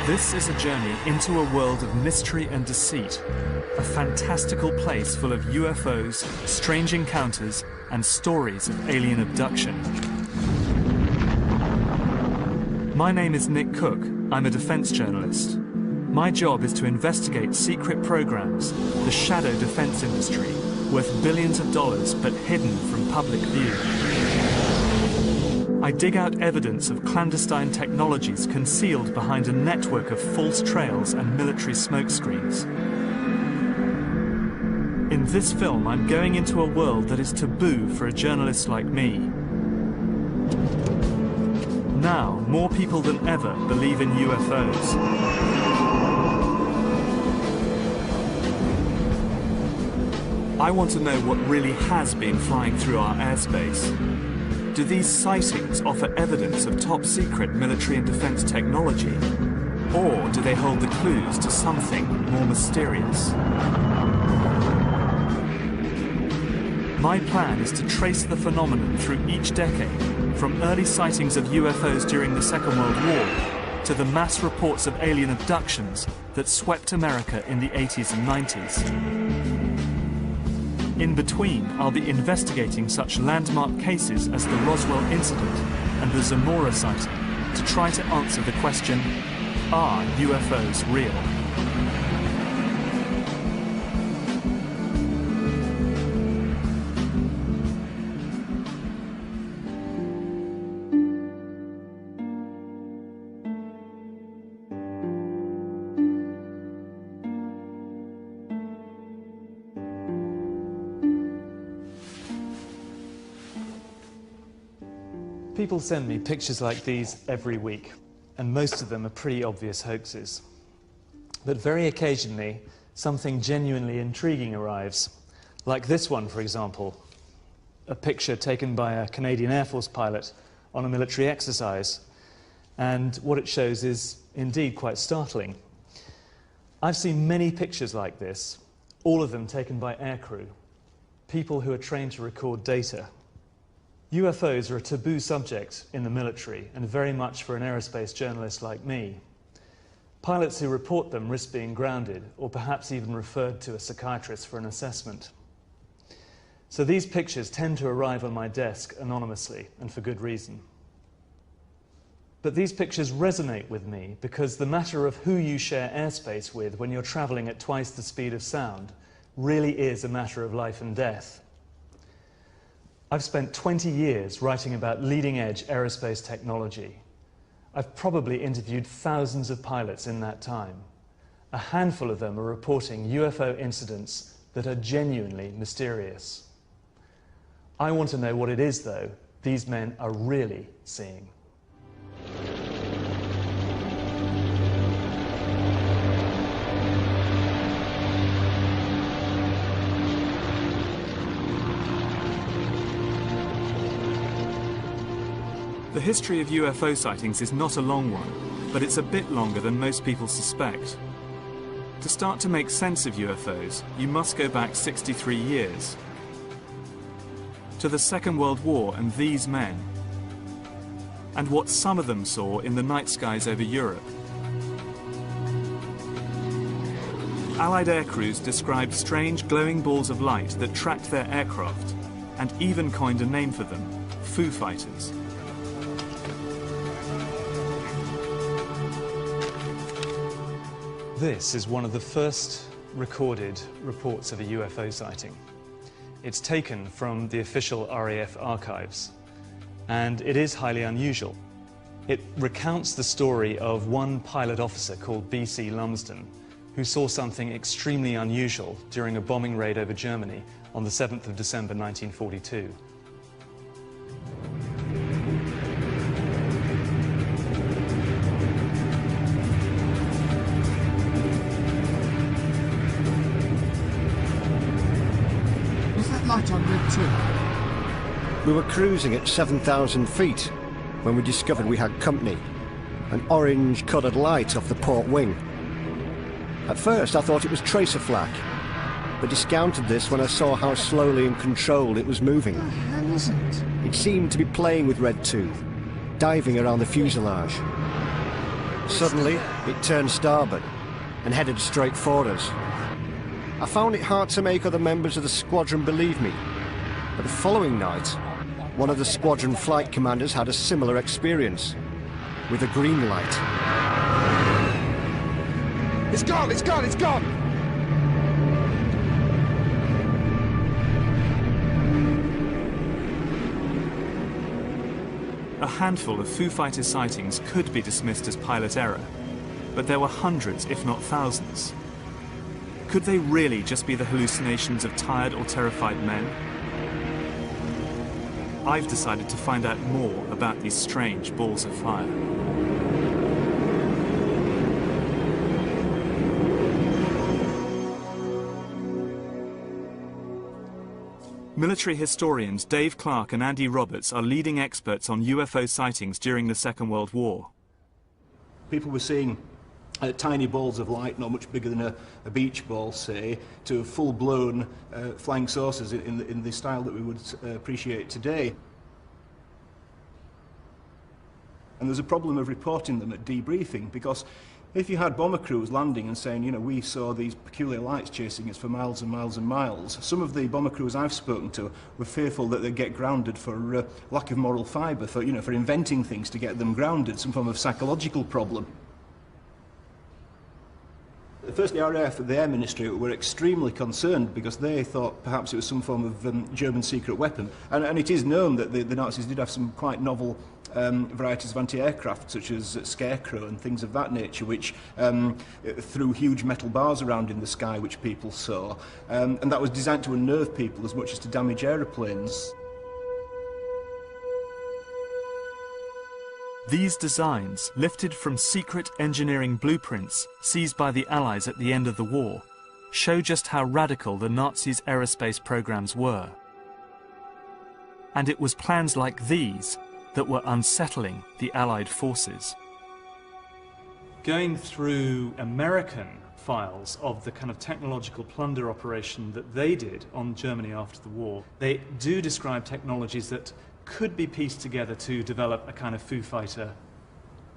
This is a journey into a world of mystery and deceit, a fantastical place full of UFOs, strange encounters, and stories of alien abduction. My name is Nick Cook. I'm a defense journalist. My job is to investigate secret programs, the shadow defense industry, worth billions of dollars but hidden from public view. I dig out evidence of clandestine technologies concealed behind a network of false trails and military smokescreens. In this film, I'm going into a world that is taboo for a journalist like me. Now, more people than ever believe in UFOs. I want to know what really has been flying through our airspace. Do these sightings offer evidence of top-secret military and defense technology? Or do they hold the clues to something more mysterious? My plan is to trace the phenomenon through each decade, from early sightings of UFOs during the Second World War to the mass reports of alien abductions that swept America in the 80s and 90s. In between, I'll be investigating such landmark cases as the Roswell incident and the Zamora sighting to try to answer the question, are UFOs real? People send me pictures like these every week, and most of them are pretty obvious hoaxes. But very occasionally, something genuinely intriguing arrives. Like this one, for example, a picture taken by a Canadian Air Force pilot on a military exercise. And what it shows is indeed quite startling. I've seen many pictures like this, all of them taken by aircrew, people who are trained to record data. UFOs are a taboo subject in the military, and very much for an aerospace journalist like me. Pilots who report them risk being grounded, or perhaps even referred to a psychiatrist for an assessment. So these pictures tend to arrive on my desk anonymously, and for good reason. But these pictures resonate with me because the matter of who you share airspace with when you're traveling at twice the speed of sound really is a matter of life and death. I've spent 20 years writing about leading-edge aerospace technology. I've probably interviewed thousands of pilots in that time. A handful of them are reporting UFO incidents that are genuinely mysterious. I want to know what it is, though, these men are really seeing. The history of UFO sightings is not a long one, but it's a bit longer than most people suspect. To start to make sense of UFOs, you must go back 63 years. To the Second World War and these men, and what some of them saw in the night skies over Europe. Allied aircrews described strange glowing balls of light that tracked their aircraft, and even coined a name for them, Foo Fighters. This is one of the first recorded reports of a UFO sighting. It's taken from the official RAF archives, and it is highly unusual. It recounts the story of one pilot officer called B.C. Lumsden, who saw something extremely unusual during a bombing raid over Germany on the 7th of December 1942. Light on Red 2. We were cruising at 7,000 feet when we discovered we had company. An orange-coloured light off the port wing. At first I thought it was tracer flak, but discounted this when I saw how slowly and controlled it was moving. What the hell is it? It seemed to be playing with Red 2, diving around the fuselage. Suddenly, it turned starboard and headed straight for us. I found it hard to make other members of the squadron believe me, but the following night, one of the squadron flight commanders had a similar experience, with a green light. It's gone, it's gone, it's gone! A handful of Foo Fighter sightings could be dismissed as pilot error, but there were hundreds, if not thousands. Could they really just be the hallucinations of tired or terrified men? I've decided to find out more about these strange balls of fire. Military historians Dave Clark and Andy Roberts are leading experts on UFO sightings during the Second World War. People were seeing tiny balls of light, not much bigger than a beach ball, say, to full-blown flying saucers in the style that we would appreciate today. And there's a problem of reporting them at debriefing, because if you had bomber crews landing and saying, you know, we saw these peculiar lights chasing us for miles and miles and miles, some of the bomber crews I've spoken to were fearful that they'd get grounded for lack of moral fibre, for inventing things to get them grounded, some form of psychological problem. First, the RAF and the Air Ministry were extremely concerned because they thought perhaps it was some form of German secret weapon. And it is known that the Nazis did have some quite novel varieties of anti-aircraft, such as Scarecrow and things of that nature, which threw huge metal bars around in the sky, which people saw. And that was designed to unnerve people as much as to damage aeroplanes. These designs, lifted from secret engineering blueprints seized by the Allies at the end of the war, show just how radical the Nazis' aerospace programs were. And it was plans like these that were unsettling the Allied forces. Going through American files of the kind of technological plunder operation that they did on Germany after the war, they do describe technologies that could be pieced together to develop a kind of Foo Fighter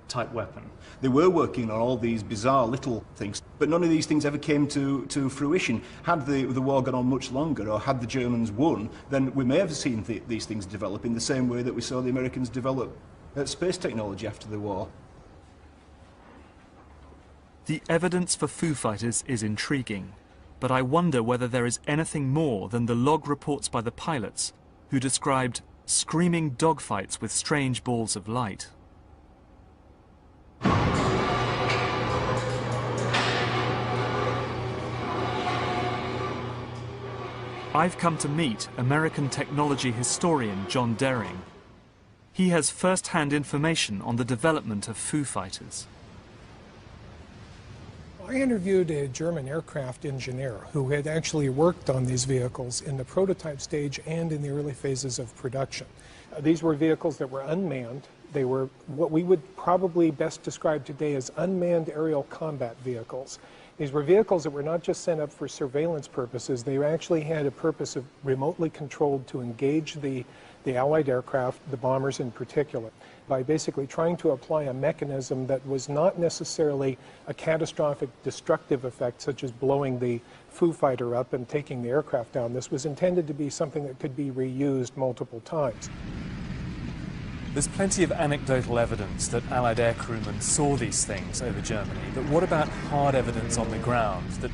type weapon. They were working on all these bizarre little things, but none of these things ever came to fruition. Had the war gone on much longer, or had the Germans won, then we may have seen these things develop in the same way that we saw the Americans develop space technology after the war. The evidence for Foo Fighters is intriguing, but I wonder whether there is anything more than the log reports by the pilots who described screaming dogfights with strange balls of light. I've come to meet American technology historian John Dering. He has first-hand information on the development of Foo Fighters. I interviewed a German aircraft engineer who had actually worked on these vehicles in the prototype stage and in the early phases of production. These were vehicles that were unmanned. They were what we would probably best describe today as unmanned aerial combat vehicles. These were vehicles that were not just sent up for surveillance purposes. They actually had a purpose of remotely controlled to engage the Allied aircraft, the bombers in particular, by basically trying to apply a mechanism that was not necessarily a catastrophic destructive effect, such as blowing the Foo Fighter up and taking the aircraft down. This was intended to be something that could be reused multiple times. There's plenty of anecdotal evidence that Allied aircrewmen saw these things over Germany, but what about hard evidence on the ground that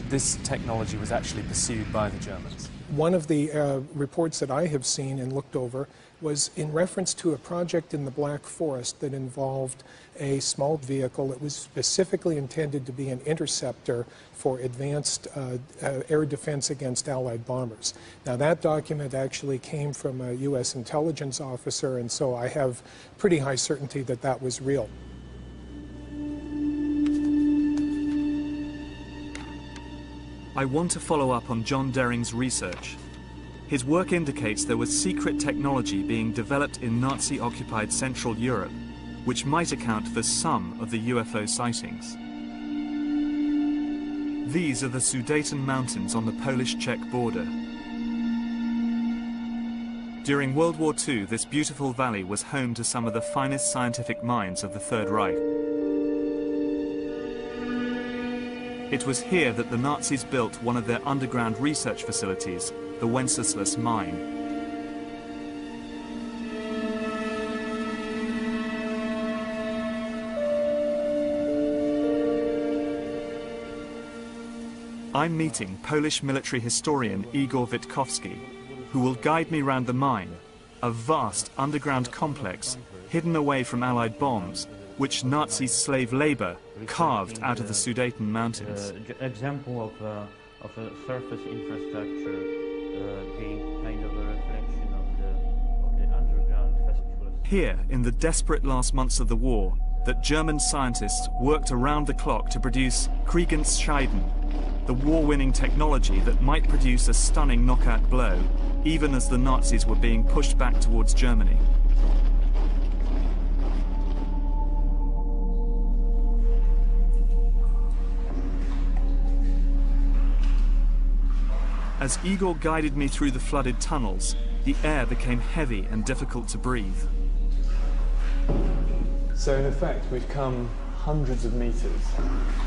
this technology was actually pursued by the Germans? One of the reports that I have seen and looked over was in reference to a project in the Black Forest that involved a small vehicle that was specifically intended to be an interceptor for advanced air defense against Allied bombers. Now that document actually came from a U.S. intelligence officer, and so I have pretty high certainty that that was real. I want to follow up on John Dering's research. His work indicates there was secret technology being developed in Nazi-occupied Central Europe, which might account for some of the UFO sightings. These are the Sudeten Mountains on the Polish-Czech border. During World War II, this beautiful valley was home to some of the finest scientific minds of the Third Reich. It was here that the Nazis built one of their underground research facilities, the Wenceslas mine. I'm meeting Polish military historian Igor Witkowski, who will guide me round the mine, a vast underground complex hidden away from Allied bombs, which Nazi slave labor carved out of the Sudeten mountains. Example of a surface infrastructure being kind of a reflection of the underground festival. Here, in the desperate last months of the war, that German scientists worked around the clock to produce Kriegsscheiden, the war-winning technology that might produce a stunning knockout blow, even as the Nazis were being pushed back towards Germany. As Igor guided me through the flooded tunnels, the air became heavy and difficult to breathe. So in effect, we've come hundreds of meters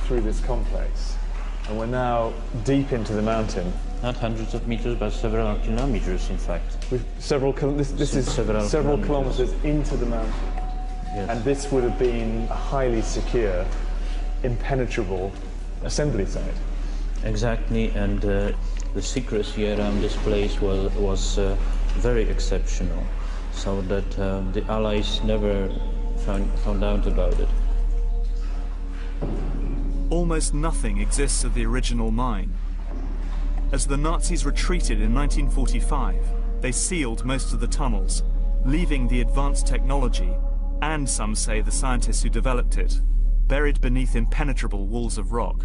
through this complex, and we're now deep into the mountain. Not hundreds of meters, but several kilometers, in fact. This is several kilometers into the mountain. Yes. And this would have been a highly secure, impenetrable assembly site. Exactly, and the secrecy around this place was very exceptional, so that the Allies never found out about it. Almost nothing exists of the original mine. As the Nazis retreated in 1945, they sealed most of the tunnels, leaving the advanced technology, and some say the scientists who developed it, buried beneath impenetrable walls of rock.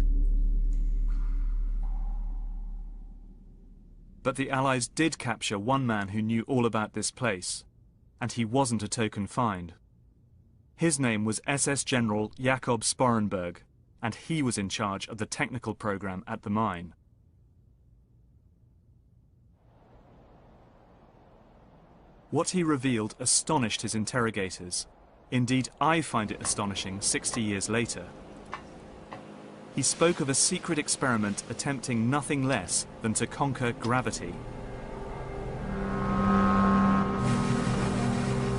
But the Allies did capture one man who knew all about this place, and he wasn't a token find. His name was SS General Jakob Sporenberg, and he was in charge of the technical program at the mine. What he revealed astonished his interrogators. Indeed, I find it astonishing 60 years later. He spoke of a secret experiment attempting nothing less than to conquer gravity.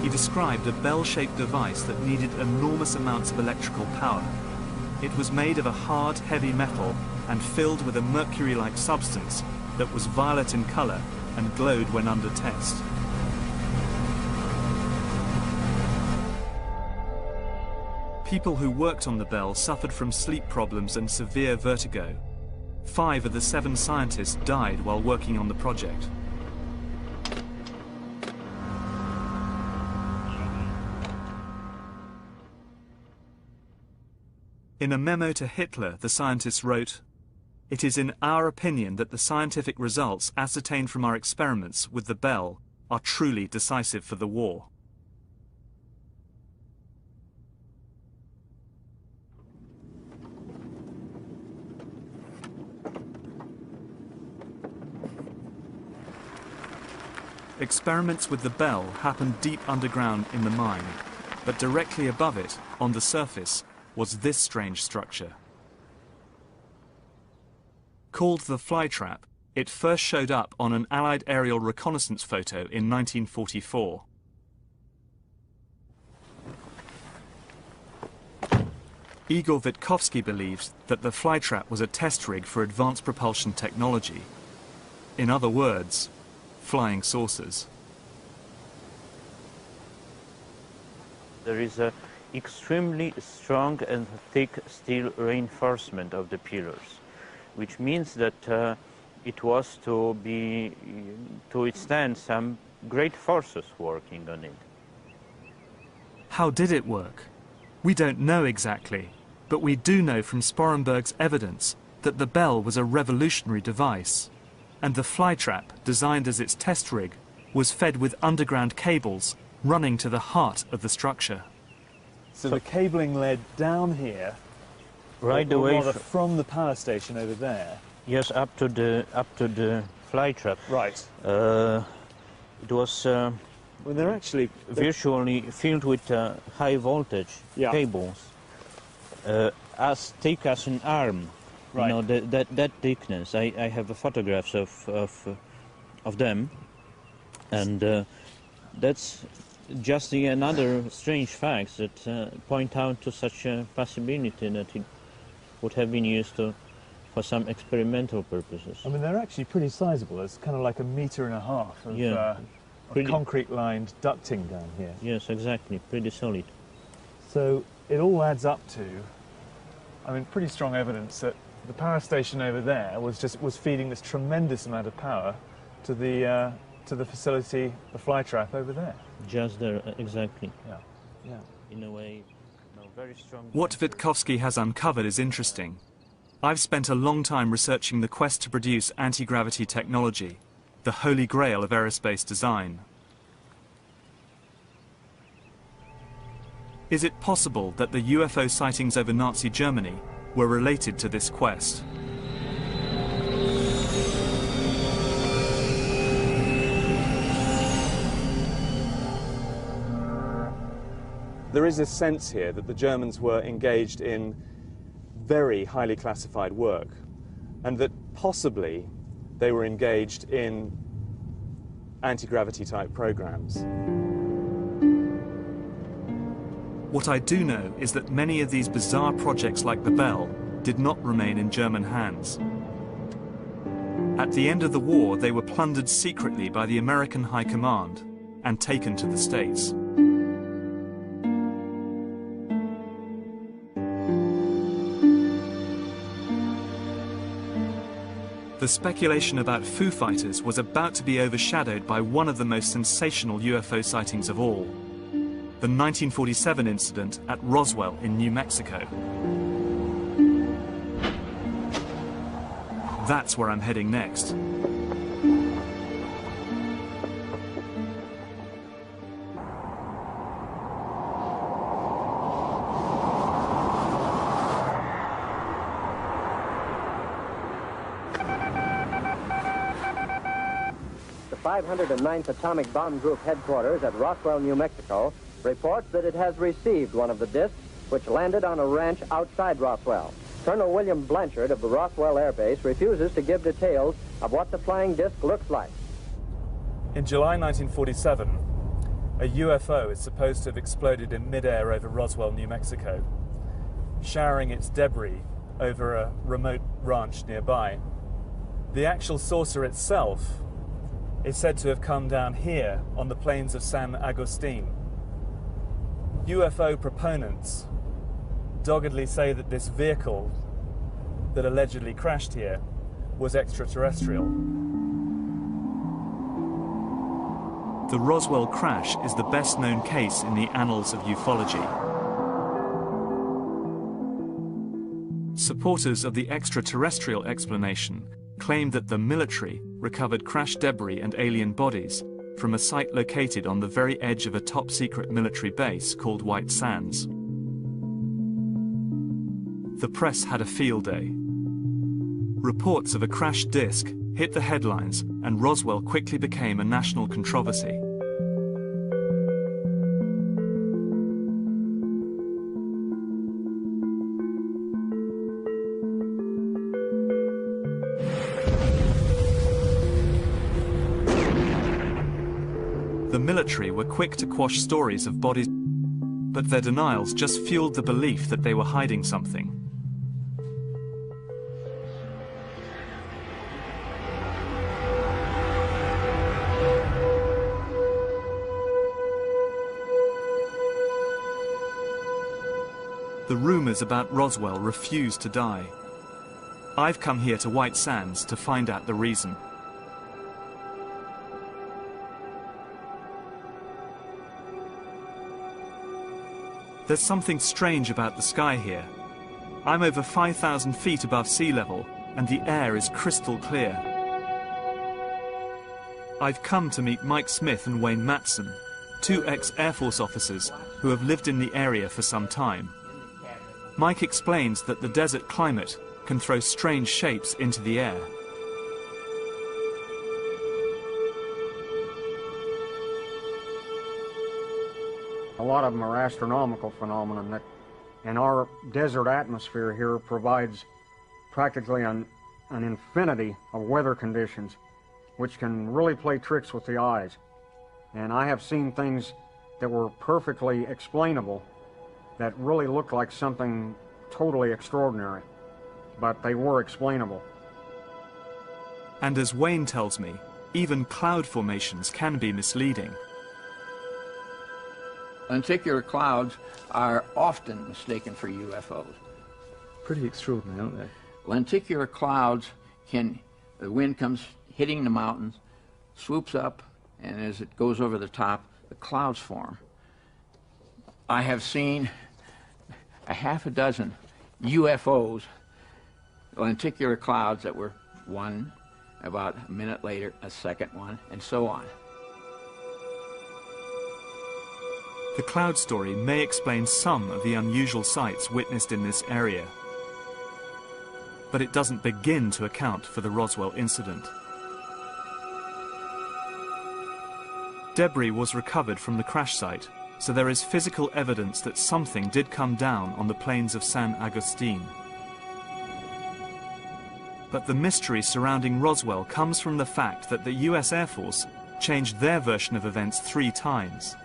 He described a bell-shaped device that needed enormous amounts of electrical power. It was made of a hard, heavy metal and filled with a mercury-like substance that was violet in color and glowed when under test. People who worked on the bell suffered from sleep problems and severe vertigo. 5 of the 7 scientists died while working on the project. In a memo to Hitler, the scientists wrote, "It is in our opinion that the scientific results ascertained from our experiments with the bell are truly decisive for the war." Experiments with the bell happened deep underground in the mine, but directly above it, on the surface, was this strange structure. Called the flytrap, it first showed up on an Allied aerial reconnaissance photo in 1944. Igor Witkowski believes that the flytrap was a test rig for advanced propulsion technology. In other words, flying saucers. There is a extremely strong and thick steel reinforcement of the pillars, which means that it was to withstand some great forces working on it. How did it work? We don't know exactly, but we do know from Sporenberg's evidence that the bell was a revolutionary device, and the flytrap, designed as its test rig, was fed with underground cables running to the heart of the structure. So the cabling led down here, right or away rather from the power station over there. Yes, up to the flytrap. Right. It was Well, they're actually virtually filled with high voltage cables, as thick as an arm. Right. You know, that thickness. I have photographs of them, and that's just another strange fact that point out to such a possibility that it would have been used for some experimental purposes. I mean, they're actually pretty sizable. It's kind of like 1.5 meters of concrete-lined ducting down here. Yes, exactly. Pretty solid. So it all adds up to, I mean, pretty strong evidence that the power station over there was feeding this tremendous amount of power to the facility, the fly trap over there. Just there, exactly. Yeah, yeah. In a way, no, very strong. What Witkowski has uncovered is interesting. I've spent a long time researching the quest to produce anti-gravity technology, the holy grail of aerospace design. Is it possible that the UFO sightings over Nazi Germany were related to this quest? There is a sense here that the Germans were engaged in very highly classified work, and that possibly they were engaged in anti-gravity type programs. What I do know is that many of these bizarre projects like the Bell did not remain in German hands. At the end of the war, they were plundered secretly by the American High Command and taken to the States. The speculation about Foo Fighters was about to be overshadowed by one of the most sensational UFO sightings of all, the 1947 incident at Roswell in New Mexico. That's where I'm heading next. The 509th Atomic Bomb Group headquarters at Roswell, New Mexico, reports that it has received one of the discs which landed on a ranch outside Roswell. Colonel William Blanchard of the Roswell Air Base refuses to give details of what the flying disc looks like. In July 1947, a UFO is supposed to have exploded in midair over Roswell, New Mexico, showering its debris over a remote ranch nearby. The actual saucer itself is said to have come down here on the plains of San Agustin. UFO proponents doggedly say that this vehicle that allegedly crashed here was extraterrestrial. The Roswell crash is the best known case in the annals of ufology. Supporters of the extraterrestrial explanation claim that the military recovered crash debris and alien bodies from a site located on the very edge of a top-secret military base called White Sands. The press had a field day. Reports of a crashed disc hit the headlines, and Roswell quickly became a national controversy. The military were quick to quash stories of bodies, but their denials just fueled the belief that they were hiding something. The rumors about Roswell refused to die. I've come here to White Sands to find out the reason. There's something strange about the sky here. I'm over 5,000 feet above sea level, and the air is crystal clear. I've come to meet Mike Smith and Wayne Matson, two ex-Air Force officers who have lived in the area for some time. Mike explains that the desert climate can throw strange shapes into the air. A lot of them are astronomical phenomena that, in our desert atmosphere here, provides practically an infinity of weather conditions which can really play tricks with the eyes. And I have seen things that were perfectly explainable that really looked like something totally extraordinary, but they were explainable. And as Wayne tells me, even cloud formations can be misleading. Lenticular clouds are often mistaken for UFOs. Pretty extraordinary, aren't they? Lenticular clouds the wind comes hitting the mountains, swoops up, and as it goes over the top, the clouds form. I have seen a half a dozen UFOs, lenticular clouds that were one, about a minute later, a second one, and so on. The cloud story may explain some of the unusual sights witnessed in this area, but it doesn't begin to account for the Roswell incident. Debris was recovered from the crash site, so there is physical evidence that something did come down on the plains of San Agustin. But the mystery surrounding Roswell comes from the fact that the US Air Force changed their version of events 3 times.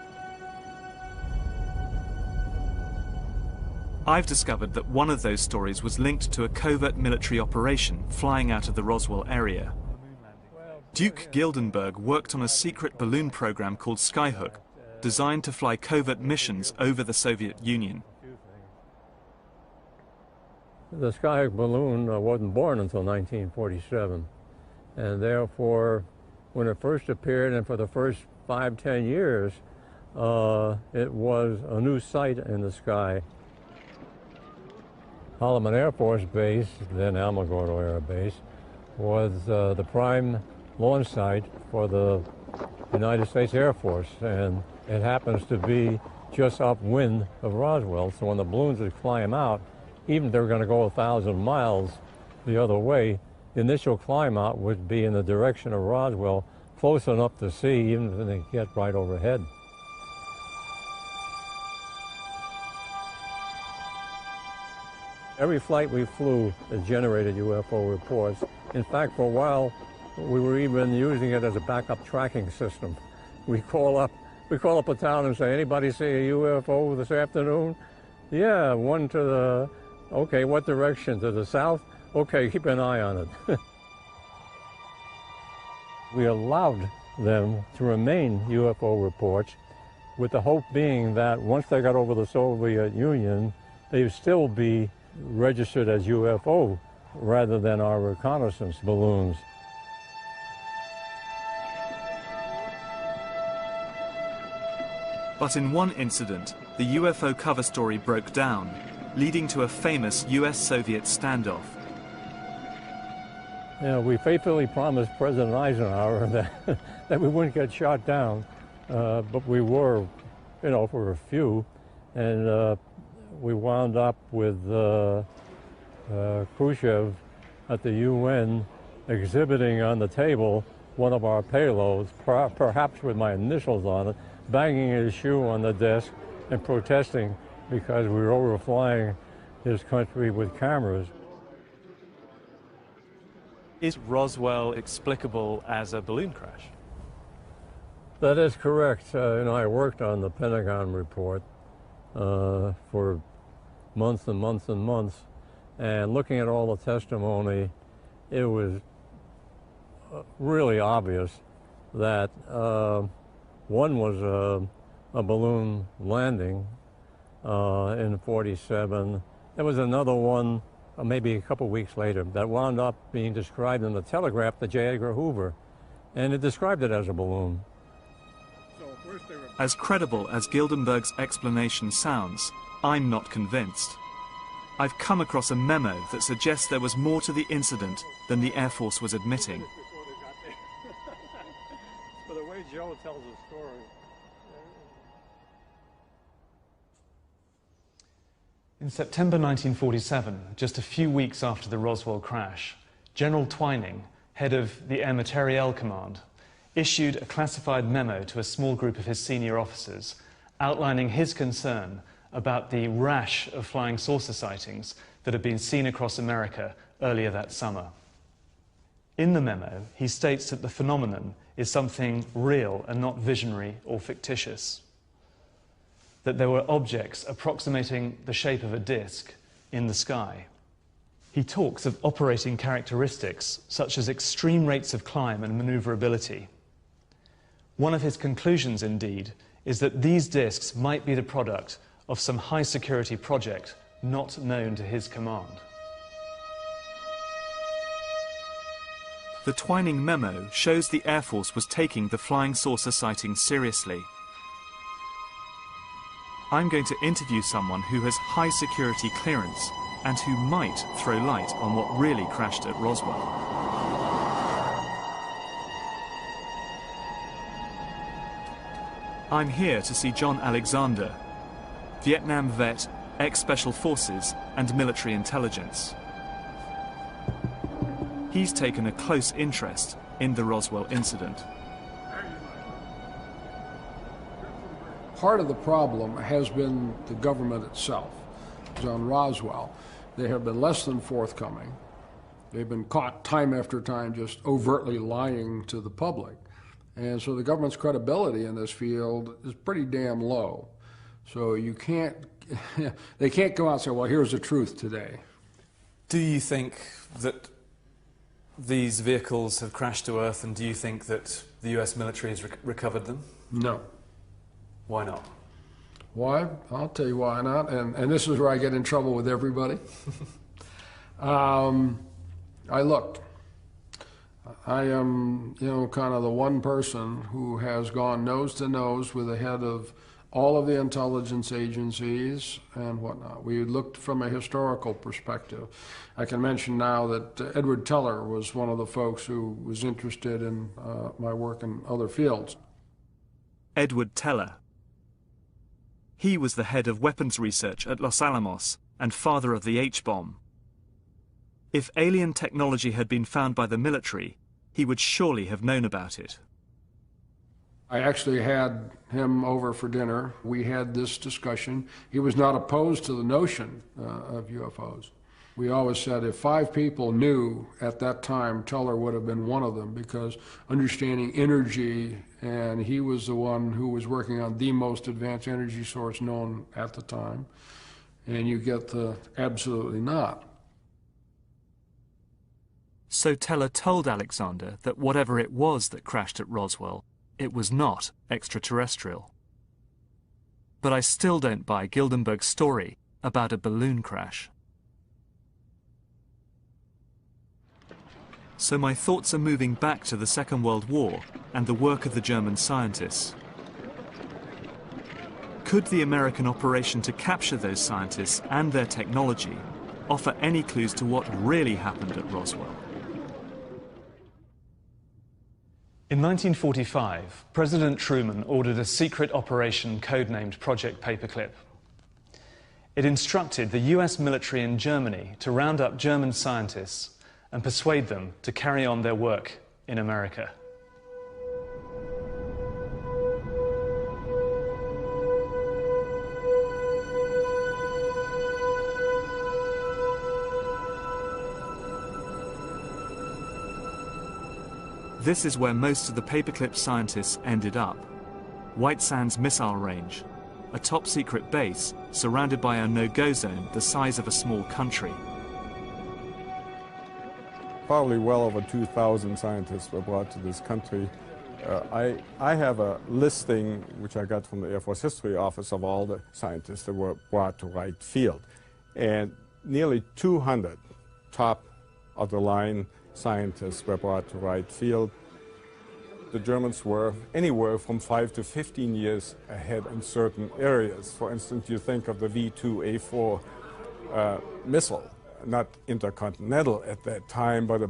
I've discovered that one of those stories was linked to a covert military operation flying out of the Roswell area. Duke Gildenberg worked on a secret balloon program called Skyhook, designed to fly covert missions over the Soviet Union. The Skyhook balloon wasn't born until 1947, and therefore, when it first appeared and for the first 5-10 years, it was a new sight in the sky. Holloman Air Force Base, then Alamogordo Air Base, was the prime launch site for the United States Air Force, and it happens to be just upwind of Roswell, so when the balloons would climb out, even if they were going to go 1,000 miles the other way, the initial climb out would be in the direction of Roswell, close enough to see, even if they get right overhead. Every flight we flew generated UFO reports. In fact, for a while, we were even using it as a backup tracking system. We call up a town and say, anybody see a UFO this afternoon? Yeah, one to the, okay, what direction? To the south? Okay, keep an eye on it. We allowed them to remain UFO reports, with the hope being that once they got over the Soviet Union, they'd still be registered as UFO rather than our reconnaissance balloons. But in one incident, the UFO cover story broke down, leading to a famous US-Soviet standoff. Yeah, we faithfully promised President Eisenhower that we wouldn't get shot down, but we were, for a few, and we wound up with Khrushchev at the UN exhibiting on the table one of our payloads, perhaps with my initials on it, banging his shoe on the desk and protesting because we were overflying his country with cameras. Is Roswell explicable as a balloon crash? That is correct. I worked on the Pentagon report for months and months and months, and looking at all the testimony, it was really obvious that one was a balloon landing in '47. There was another one maybe a couple weeks later that wound up being described in the Telegraph to J. Edgar Hoover, and it described it as a balloon. As credible as Gildenberg's explanation sounds, I'm not convinced. I've come across a memo that suggests there was more to the incident than the Air Force was admitting. For the way Joe tells the story. In September 1947, just a few weeks after the Roswell crash, General Twining, head of the Air Materiel Command, issued a classified memo to a small group of his senior officers outlining his concern about the rash of flying saucer sightings that had been seen across America earlier that summer. In the memo, he states that the phenomenon is something real and not visionary or fictitious, that there were objects approximating the shape of a disk in the sky. He talks of operating characteristics such as extreme rates of climb and maneuverability. One of his conclusions, indeed, is that these disks might be the product of some high-security project not known to his command. The Twining memo shows the Air Force was taking the flying saucer sighting seriously. I'm going to interview someone who has high security clearance and who might throw light on what really crashed at Roswell. I'm here to see John Alexander, Vietnam vet, ex-Special Forces and military intelligence. He's taken a close interest in the Roswell incident. Part of the problem has been the government itself. On Roswell, they have been less than forthcoming. They've been caught time after time just overtly lying to the public. And so the government's credibility in this field is pretty damn low. So you can't, they can't go out and say, well, here's the truth today. Do you think that these vehicles have crashed to Earth, and do you think that the US military has recovered them? No. Why not? Why? I'll tell you why not, and this is where I get in trouble with everybody. I looked. I am, kind of the one person who has gone nose to nose with the head of all of the intelligence agencies and whatnot. We looked from a historical perspective. I can mention now that Edward Teller was one of the folks who was interested in my work in other fields. Edward Teller. He was the head of weapons research at Los Alamos and father of the H-bomb. If alien technology had been found by the military, he would surely have known about it. I actually had him over for dinner. We had this discussion. He was not opposed to the notion of UFOs. We always said if 5 people knew at that time, Teller would have been one of them, because understanding energy, and he was the one who was working on the most advanced energy source known at the time, and you get the absolutely not. So Teller told Alexander that whatever it was that crashed at Roswell, it was not extraterrestrial. But I still don't buy Gildenberg's story about a balloon crash. So my thoughts are moving back to the Second World War and the work of the German scientists. Could the American operation to capture those scientists and their technology offer any clues to what really happened at Roswell? In 1945, President Truman ordered a secret operation codenamed Project Paperclip. It instructed the US military in Germany to round up German scientists and persuade them to carry on their work in America. This is where most of the Paperclip scientists ended up. White Sands Missile Range, a top-secret base surrounded by a no-go zone the size of a small country. Probably well over 2,000 scientists were brought to this country. I have a listing, which I got from the Air Force History Office, of all the scientists that were brought to Wright Field. And nearly 200 top-of-the-line scientists were brought to Wright Field. The Germans were anywhere from 5 to 15 years ahead in certain areas. For instance, you think of the V-2A4 missile, not intercontinental at that time, but a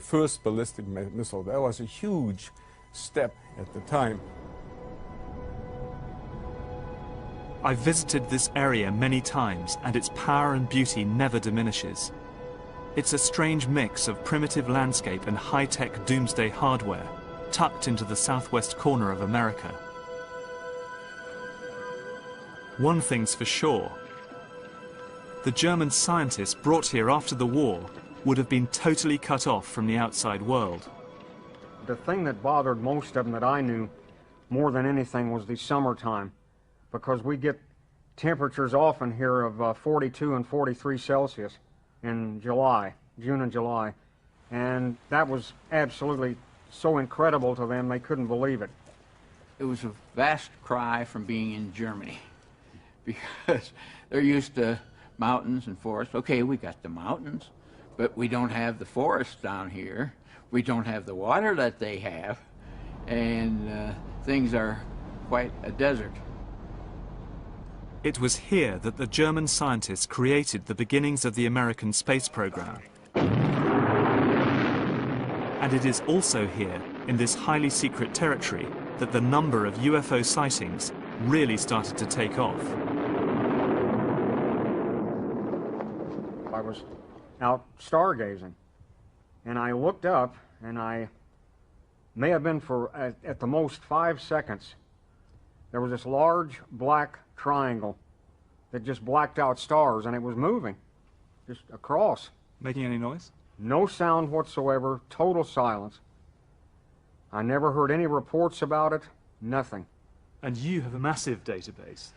first ballistic missile. That was a huge step at the time. I've visited this area many times, and its power and beauty never diminishes. It's a strange mix of primitive landscape and high-tech doomsday hardware, tucked into the southwest corner of America. One thing's for sure. The German scientists brought here after the war would have been totally cut off from the outside world. The thing that bothered most of them that I knew more than anything was the summertime, because we get temperatures often here of 42 and 43 Celsius in July, June and July, and that was absolutely so incredible to them they couldn't believe it. It was a vast cry from being in Germany, because they're used to mountains and forests. Okay, we got the mountains, but we don't have the forests down here. We don't have the water that they have, and things are quite a desert. It was here that the German scientists created the beginnings of the American space program. And it is also here, in this highly secret territory, that the number of UFO sightings really started to take off. I was out stargazing, and I looked up, and I may have been for at the most 5 seconds. There was this large black triangle that just blacked out stars, and it was moving just across. Making any noise? No sound whatsoever, total silence. I never heard any reports about it, nothing. And you have a massive database.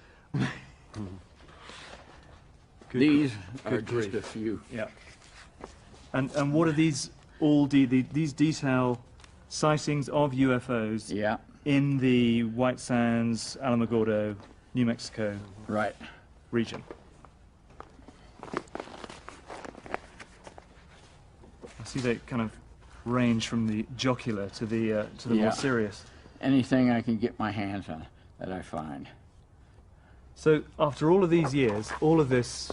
These are just a few. Yeah. And what are these all these detail sightings of UFOs in the White Sands, Alamogordo, New Mexico region? I see they kind of range from the jocular to the more serious. Anything I can get my hands on that I find. So after all of these years, all of this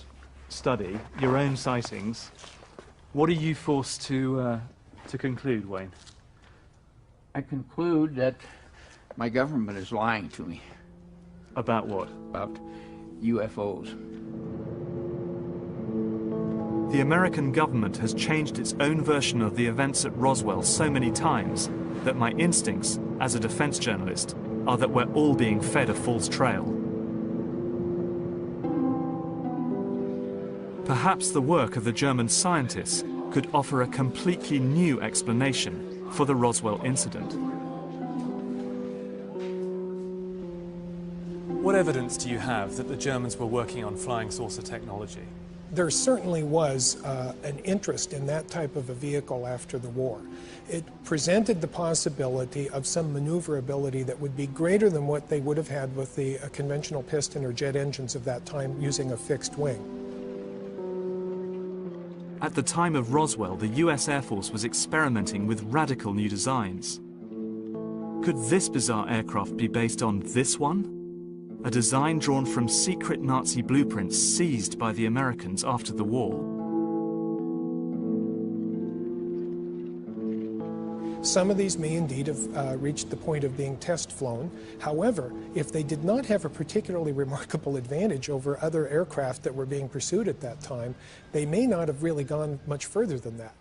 study, your own sightings, what are you forced to conclude, Wayne? I conclude that my government is lying to me. About what? About UFOs. The American government has changed its own version of the events at Roswell so many times that my instincts, as a defense journalist, are that we're all being fed a false trail. Perhaps the work of the German scientists could offer a completely new explanation for the Roswell incident. What evidence do you have that the Germans were working on flying saucer technology? There certainly was an interest in that type of a vehicle after the war. It presented the possibility of some maneuverability that would be greater than what they would have had with the conventional piston or jet engines of that time using a fixed wing. At the time of Roswell, the US Air Force was experimenting with radical new designs. Could this bizarre aircraft be based on this one? A design drawn from secret Nazi blueprints seized by the Americans after the war. Some of these may indeed have reached the point of being test flown. However, if they did not have a particularly remarkable advantage over other aircraft that were being pursued at that time, they may not have really gone much further than that.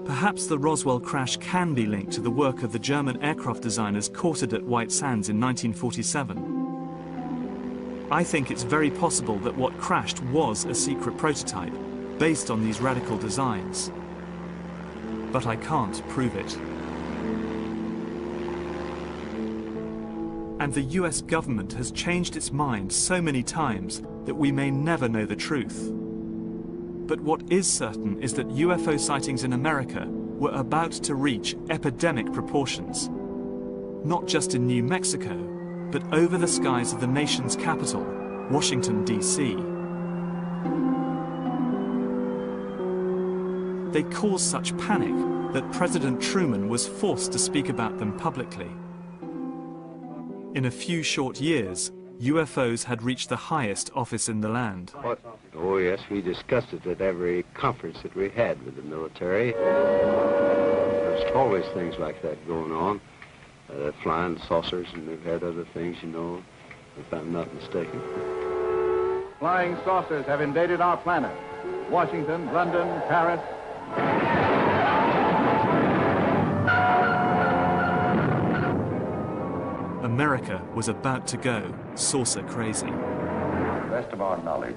Perhaps the Roswell crash can be linked to the work of the German aircraft designers quartered at White Sands in 1947. I think it's very possible that what crashed was a secret prototype based on these radical designs. But I can't prove it. And the US government has changed its mind so many times that we may never know the truth. But what is certain is that UFO sightings in America were about to reach epidemic proportions. Not just in New Mexico, but over the skies of the nation's capital, Washington, D.C. They caused such panic that President Truman was forced to speak about them publicly. In a few short years, UFOs had reached the highest office in the land. Oh yes, we discussed it at every conference that we had with the military. There's always things like that going on. Flying saucers, and they've had other things, you know, if I'm not mistaken. Flying saucers have invaded our planet. Washington, London, Paris. America was about to go saucer crazy. To the best of our knowledge,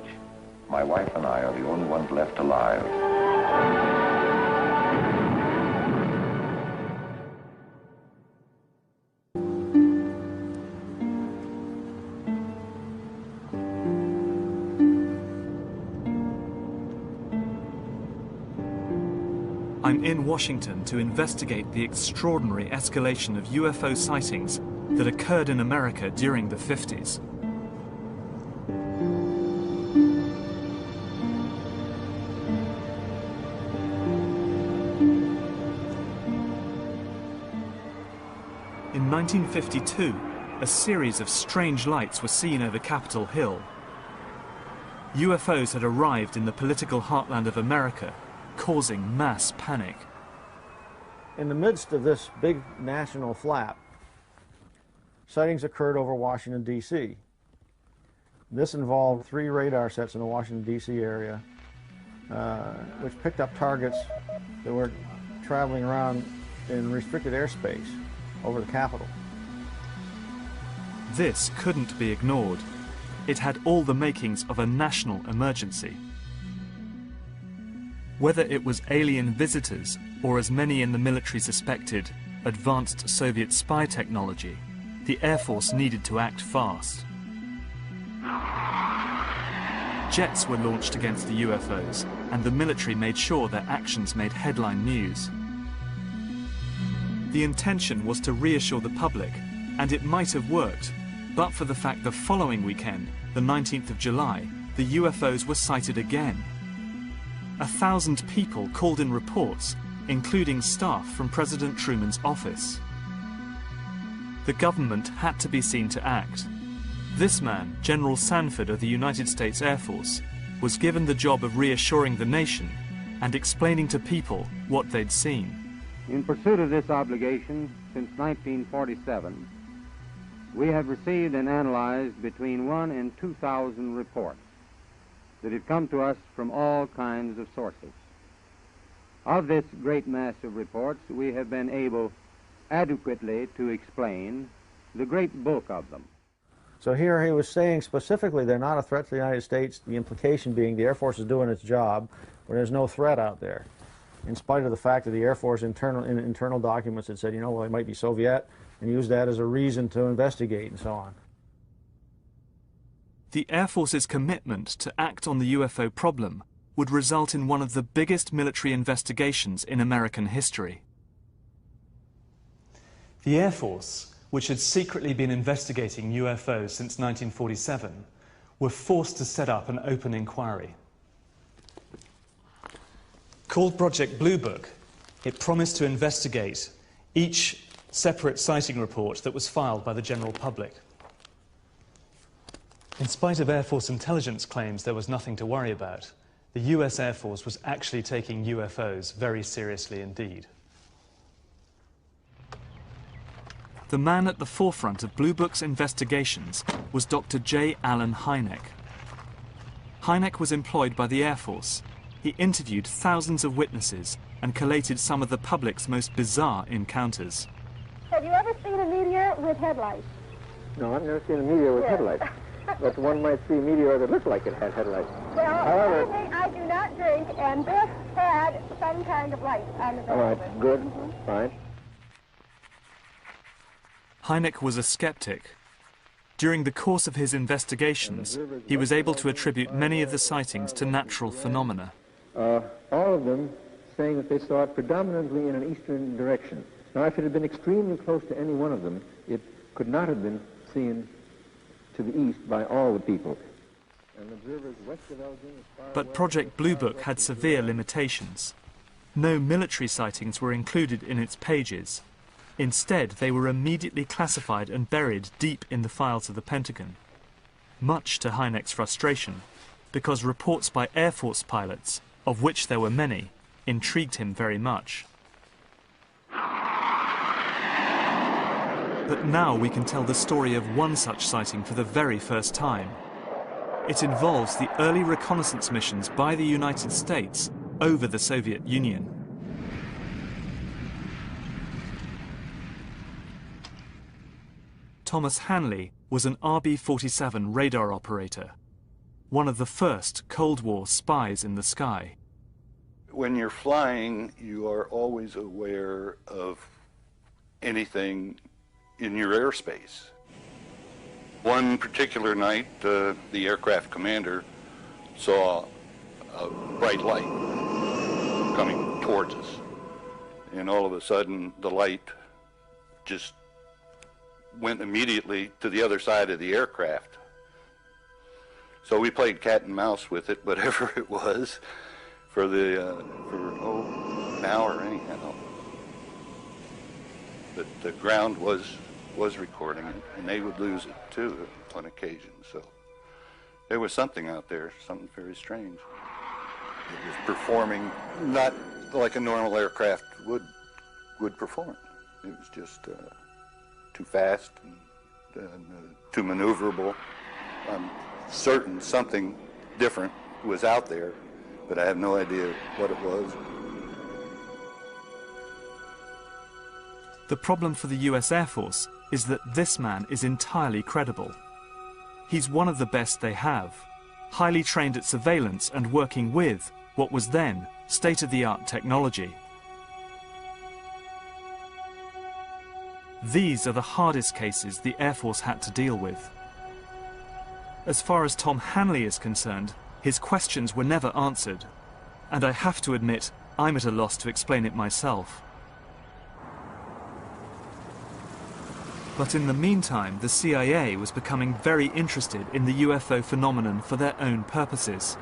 My wife and I are the only ones left alive. I'm in Washington to investigate the extraordinary escalation of UFO sightings that occurred in America during the 50s. In 1952, a series of strange lights were seen over Capitol Hill. UFOs had arrived in the political heartland of America, causing mass panic. In the midst of this big national flap, sightings occurred over Washington, D.C. This involved 3 radar sets in the Washington, D.C. area, which picked up targets that were traveling around in restricted airspace over the Capitol. This couldn't be ignored. It had all the makings of a national emergency. Whether it was alien visitors, or as many in the military suspected, advanced Soviet spy technology, the Air Force needed to act fast. Jets were launched against the UFOs, and the military made sure their actions made headline news. The intention was to reassure the public, and it might have worked, but for the fact the following weekend, the 19th of July, the UFOs were sighted again. 1,000 people called in reports, including staff from President Truman's office. The government had to be seen to act. This man, General Sanford of the United States Air Force, was given the job of reassuring the nation and explaining to people what they'd seen. In pursuit of this obligation, since 1947, we have received and analyzed between 1,000 and 2,000 reports that have come to us from all kinds of sources. Of this great mass of reports, we have been able adequately to explain the great bulk of them. So here he was saying specifically they're not a threat to the United States, the implication being the Air Force is doing its job, but there's no threat out there. In spite of the fact that the Air Force in internal documents had said, you know, well, it might be Soviet, and used that as a reason to investigate and so on. The Air Force's commitment to act on the UFO problem would result in one of the biggest military investigations in American history. The Air Force, which had secretly been investigating UFOs since 1947, were forced to set up an open inquiry. Called Project Blue Book, it promised to investigate each separate sighting report that was filed by the general public. In spite of Air Force intelligence claims there was nothing to worry about, the US Air Force was actually taking UFOs very seriously indeed. The man at the forefront of Blue Book's investigations was Dr. J. Allen Hynek. Hynek was employed by the Air Force. He interviewed thousands of witnesses and collated some of the public's most bizarre encounters. Have you ever seen a meteor with headlights? No, I've never seen a meteor with headlights. But one might see a meteor that looked like it had headlights. Well, however, I do not drink, and this had some kind of light on the back. All right, good, fine. Hynek was a skeptic. During the course of his investigations, he was able to attribute many of the sightings to natural phenomena. All of them saying that they saw it predominantly in an eastern direction. Now, if it had been extremely close to any one of them, it could not have been seen to the east by all the people. And observers west of Elgin, but Project Blue Book had severe limitations. No military sightings were included in its pages. Instead, they were immediately classified and buried deep in the files of the Pentagon. Much to Hynek's frustration, because reports by Air Force pilots, of which there were many, intrigued him very much. But now we can tell the story of one such sighting for the very first time. It involves the early reconnaissance missions by the United States over the Soviet Union. Thomas Hanley was an RB-47 radar operator. one of the first Cold War spies in the sky. When you're flying, you are always aware of anything in your airspace. One particular night, the aircraft commander saw a bright light coming towards us. And all of a sudden, the light just went immediately to the other side of the aircraft. So we played cat and mouse with it, whatever it was, for an hour anyhow. But the ground was recording it, and they would lose it too on occasion. So there was something out there, something very strange. It was performing not like a normal aircraft would perform. It was just too fast and too maneuverable. I'm certain something different was out there, but I have no idea what it was. The problem for the US Air Force is that this man is entirely credible. He's one of the best they have, highly trained at surveillance and working with what was then state-of-the-art technology. These are the hardest cases the Air Force had to deal with. As far as Tom Hanley is concerned, his questions were never answered, and I have to admit I'm at a loss to explain it myself. But in the meantime, the CIA was becoming very interested in the UFO phenomenon for their own purposes.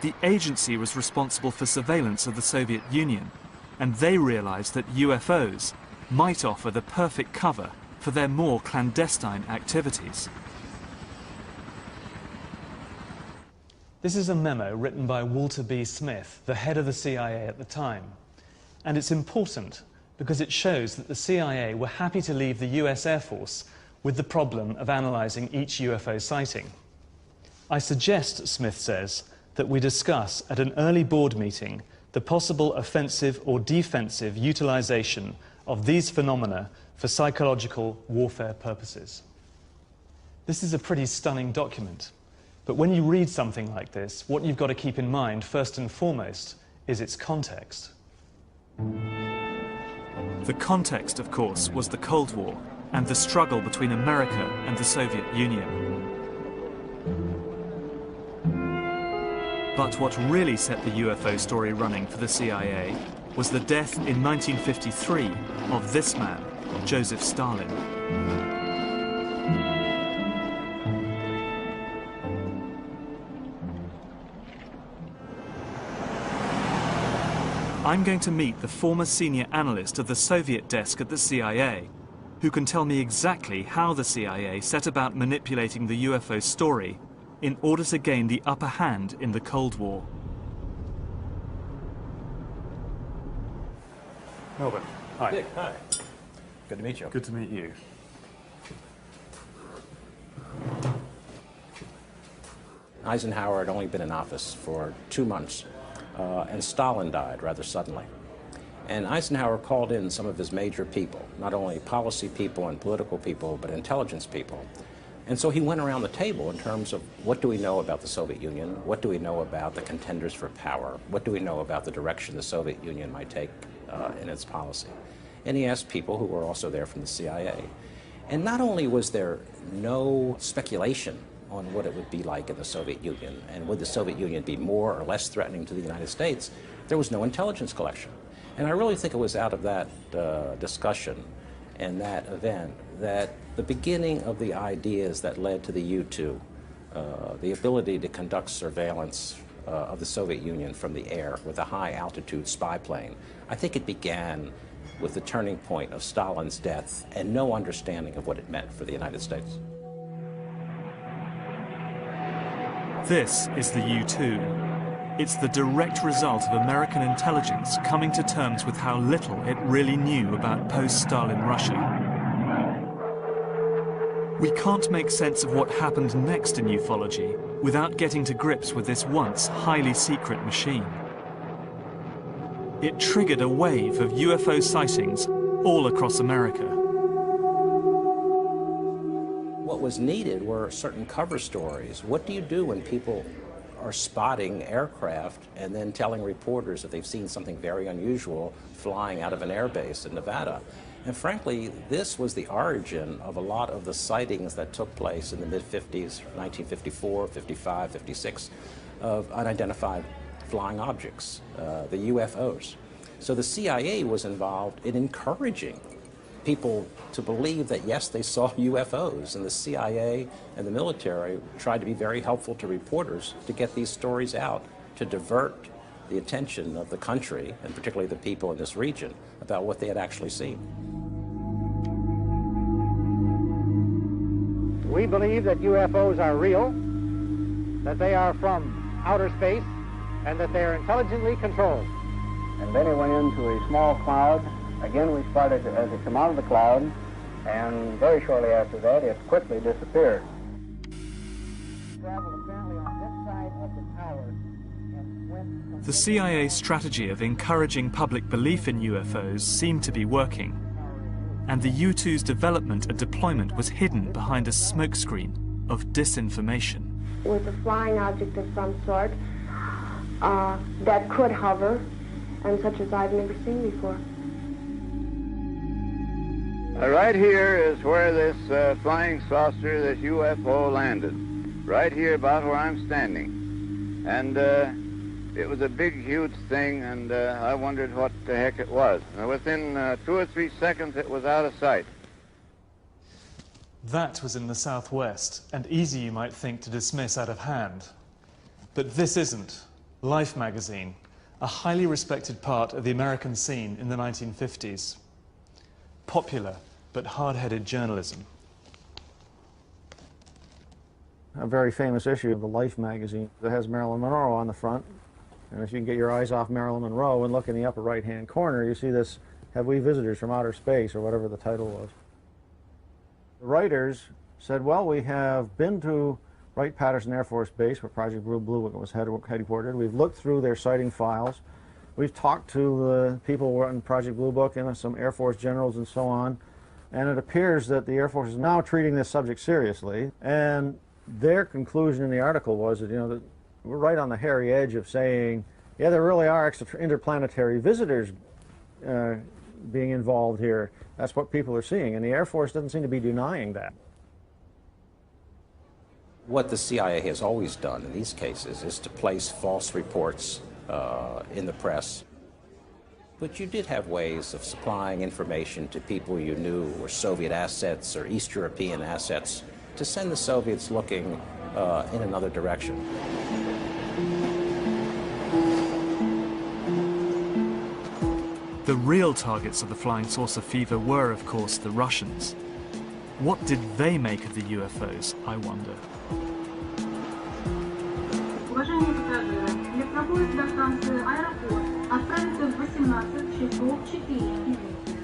The agency was responsible for surveillance of the Soviet Union, and they realized that UFOs might offer the perfect cover for their more clandestine activities. This is a memo written by Walter B. Smith, the head of the CIA at the time. And it's important because it shows that the CIA were happy to leave the US Air Force with the problem of analysing each UFO sighting. I suggest, Smith says, that we discuss at an early board meeting the possible offensive or defensive utilisation of these phenomena for psychological warfare purposes. This is a pretty stunning document, but when you read something like this, what you've got to keep in mind, first and foremost, is its context. The context, of course, was the Cold War and the struggle between America and the Soviet Union. But what really set the UFO story running for the CIA was the death in 1953 of this man, Joseph Stalin. I'm going to meet the former senior analyst of the Soviet desk at the CIA, who can tell me exactly how the CIA set about manipulating the UFO story in order to gain the upper hand in the Cold War. Melbourne. Hi. Dick, hi. Good to meet you. Good to meet you. Eisenhower had only been in office for 2 months, and Stalin died rather suddenly. And Eisenhower called in some of his major people, not only policy people and political people, but intelligence people. And so he went around the table in terms of what do we know about the Soviet Union, what do we know about the contenders for power, what do we know about the direction the Soviet Union might take in its policy. And he asked people who were also there from the CIA. And not only was there no speculation on what it would be like in the Soviet Union, and would the Soviet Union be more or less threatening to the United States, there was no intelligence collection. And I really think it was out of that discussion and that event that the beginning of the ideas that led to the U-2, the ability to conduct surveillance of the Soviet Union from the air with a high-altitude spy plane, I think it began with the turning point of Stalin's death and no understanding of what it meant for the United States. This is the U-2. It's the direct result of American intelligence coming to terms with how little it really knew about post-Stalin Russia. We can't make sense of what happened next in ufology without getting to grips with this once highly secret machine. It triggered a wave of UFO sightings all across America. What was needed were certain cover stories. What do you do when people are spotting aircraft and then telling reporters that they've seen something very unusual flying out of an airbase in Nevada? And frankly, this was the origin of a lot of the sightings that took place in the mid-50s, 1954, 55, 56, of unidentified flying objects, the UFOs. So the CIA was involved in encouraging people to believe that, yes, they saw UFOs, and the CIA and the military tried to be very helpful to reporters to get these stories out, to divert the attention of the country, and particularly the people in this region, about what they had actually seen. We believe that UFOs are real, that they are from outer space, and that they are intelligently controlled. And then it went into a small cloud. Again, we spotted it as it came out of the cloud, and very shortly after that, it quickly disappeared. Traveled apparently on this side of the tower and went... The CIA's strategy of encouraging public belief in UFOs seemed to be working, and the U-2's development and deployment was hidden behind a smokescreen of disinformation. With a flying object of some sort that could hover, and such as I've never seen before. Right here is where this flying saucer, this UFO, landed. Right here about where I'm standing. And it was a big, huge thing, and I wondered what the heck it was. And within 2 or 3 seconds, it was out of sight. That was in the southwest, and easy, you might think, to dismiss out of hand. But this isn't. Life magazine, a highly respected part of the American scene in the 1950s. Popular, but hard-headed journalism. A very famous issue of the Life magazine that has Marilyn Monroe on the front. And if you can get your eyes off Marilyn Monroe and look in the upper right-hand corner, you see this, "Have we visitors from outer space?" or whatever the title was. The writers said, well, we have been to Wright-Patterson Air Force Base, where Project Blue Book was headquartered. We've looked through their sighting files. We've talked to the people who were on Project Blue Book and some Air Force generals and so on. And it appears that the Air Force is now treating this subject seriously. And their conclusion in the article was that, that we're right on the hairy edge of saying, yeah, there really are interplanetary visitors being involved here. That's what people are seeing. And the Air Force doesn't seem to be denying that. What the CIA has always done in these cases is to place false reports in the press. But you did have ways of supplying information to people you knew were Soviet assets or East European assets to send the Soviets looking in another direction. The real targets of the flying saucer fever were, of course, the Russians. What did they make of the UFOs, I wonder?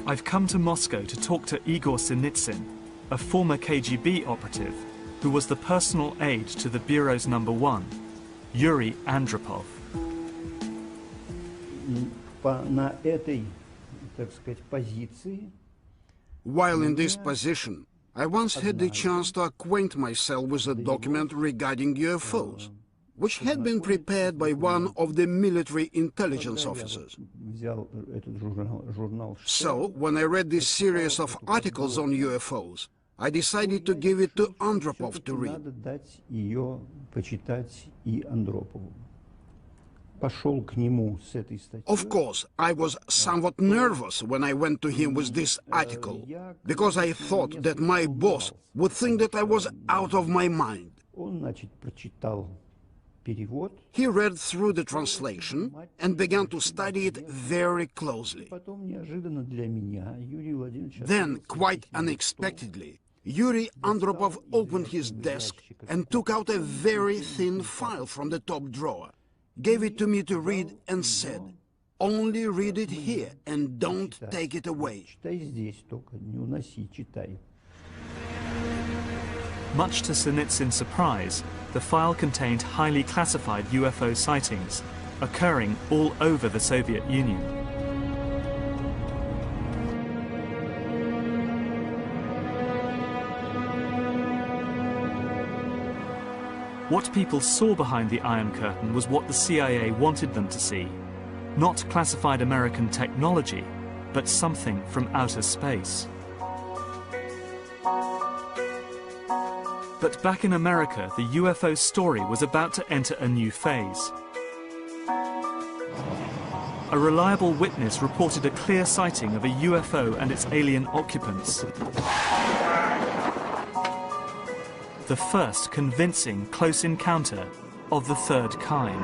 I've come to Moscow to talk to Igor Sinitsyn, a former KGB operative who was the personal aide to the Bureau's number 1, Yuri Andropov. While in this position, I once had the chance to acquaint myself with a document regarding UFOs, which had been prepared by one of the military intelligence officers. So, when I read this series of articles on UFOs, I decided to give it to Andropov to read. Of course, I was somewhat nervous when I went to him with this article, because I thought that my boss would think that I was out of my mind. He read through the translation and began to study it very closely. Then, quite unexpectedly, Yuri Andropov opened his desk and took out a very thin file from the top drawer, gave it to me to read and said, "Only read it here and don't take it away." Much to Sinitsyn's surprise, the file contained highly classified UFO sightings occurring all over the Soviet Union. What people saw behind the Iron Curtain was what the CIA wanted them to see. Not classified American technology, but something from outer space. But back in America, the UFO story was about to enter a new phase. A reliable witness reported a clear sighting of a UFO and its alien occupants. The first convincing close encounter of the third kind.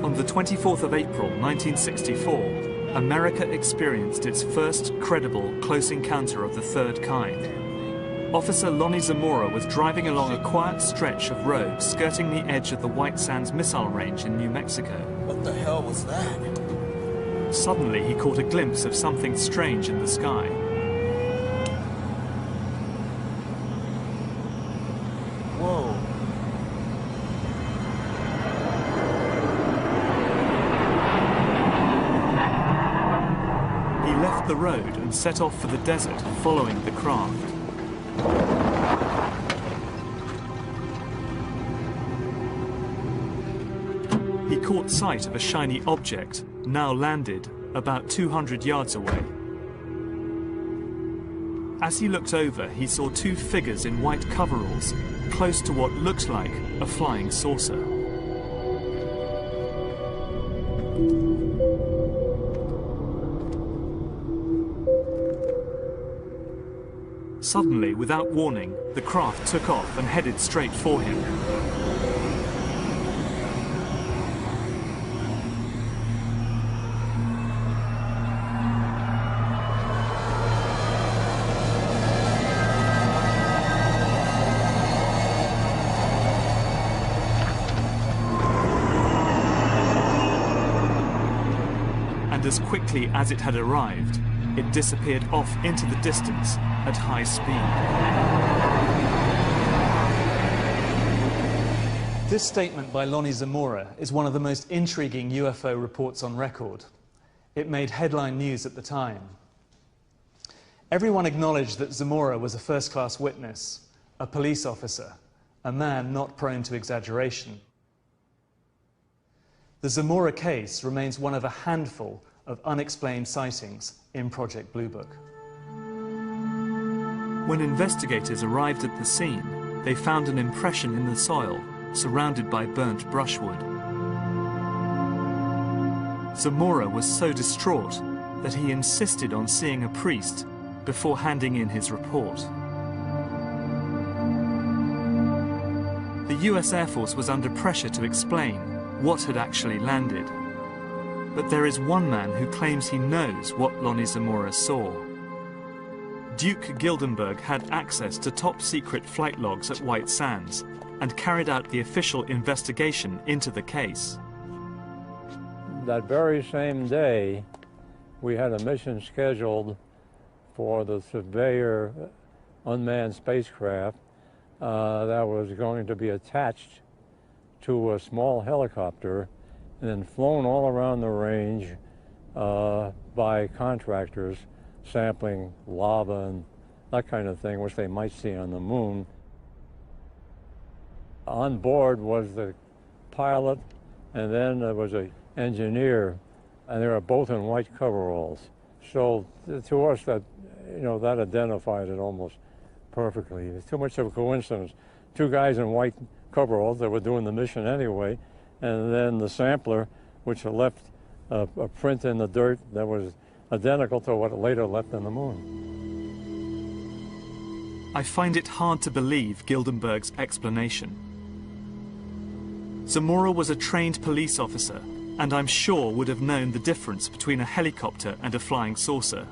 On the 24th of April, 1964, America experienced its first credible close encounter of the third kind. Officer Lonnie Zamora was driving along a quiet stretch of road skirting the edge of the White Sands Missile Range in New Mexico. What the hell was that? Suddenly, he caught a glimpse of something strange in the sky. Whoa. He left the road and set off for the desert, following the craft. He caught sight of a shiny object, now landed, about 200 yards away. As he looked over, he saw two figures in white coveralls, close to what looked like a flying saucer. Suddenly, without warning, the craft took off and headed straight for him. And as quickly as it had arrived, it disappeared off into the distance at high speed. This statement by Lonnie Zamora is one of the most intriguing UFO reports on record. It made headline news at the time. Everyone acknowledged that Zamora was a first-class witness, a police officer, a man not prone to exaggeration. The Zamora case remains one of a handful of unexplained sightings in Project Blue Book. When investigators arrived at the scene, they found an impression in the soil, surrounded by burnt brushwood. Zamora was so distraught that he insisted on seeing a priest before handing in his report. The US Air Force was under pressure to explain what had actually landed. But there is one man who claims he knows what Lonnie Zamora saw. Duke Gildenberg had access to top-secret flight logs at White Sands and carried out the official investigation into the case. That very same day, we had a mission scheduled for the Surveyor unmanned spacecraft that was going to be attached to a small helicopter and then flown all around the range by contractors sampling lava and that kind of thing, which they might see on the moon. On board was the pilot, and then there was an engineer, and they were both in white coveralls. So to us, that that identified it almost perfectly. It's too much of a coincidence. Two guys in white coveralls that were doing the mission anyway, and then the sampler, which left a print in the dirt that was identical to what it later left on the moon. I find it hard to believe Gildenberg's explanation. Zamora was a trained police officer, and I'm sure would have known the difference between a helicopter and a flying saucer.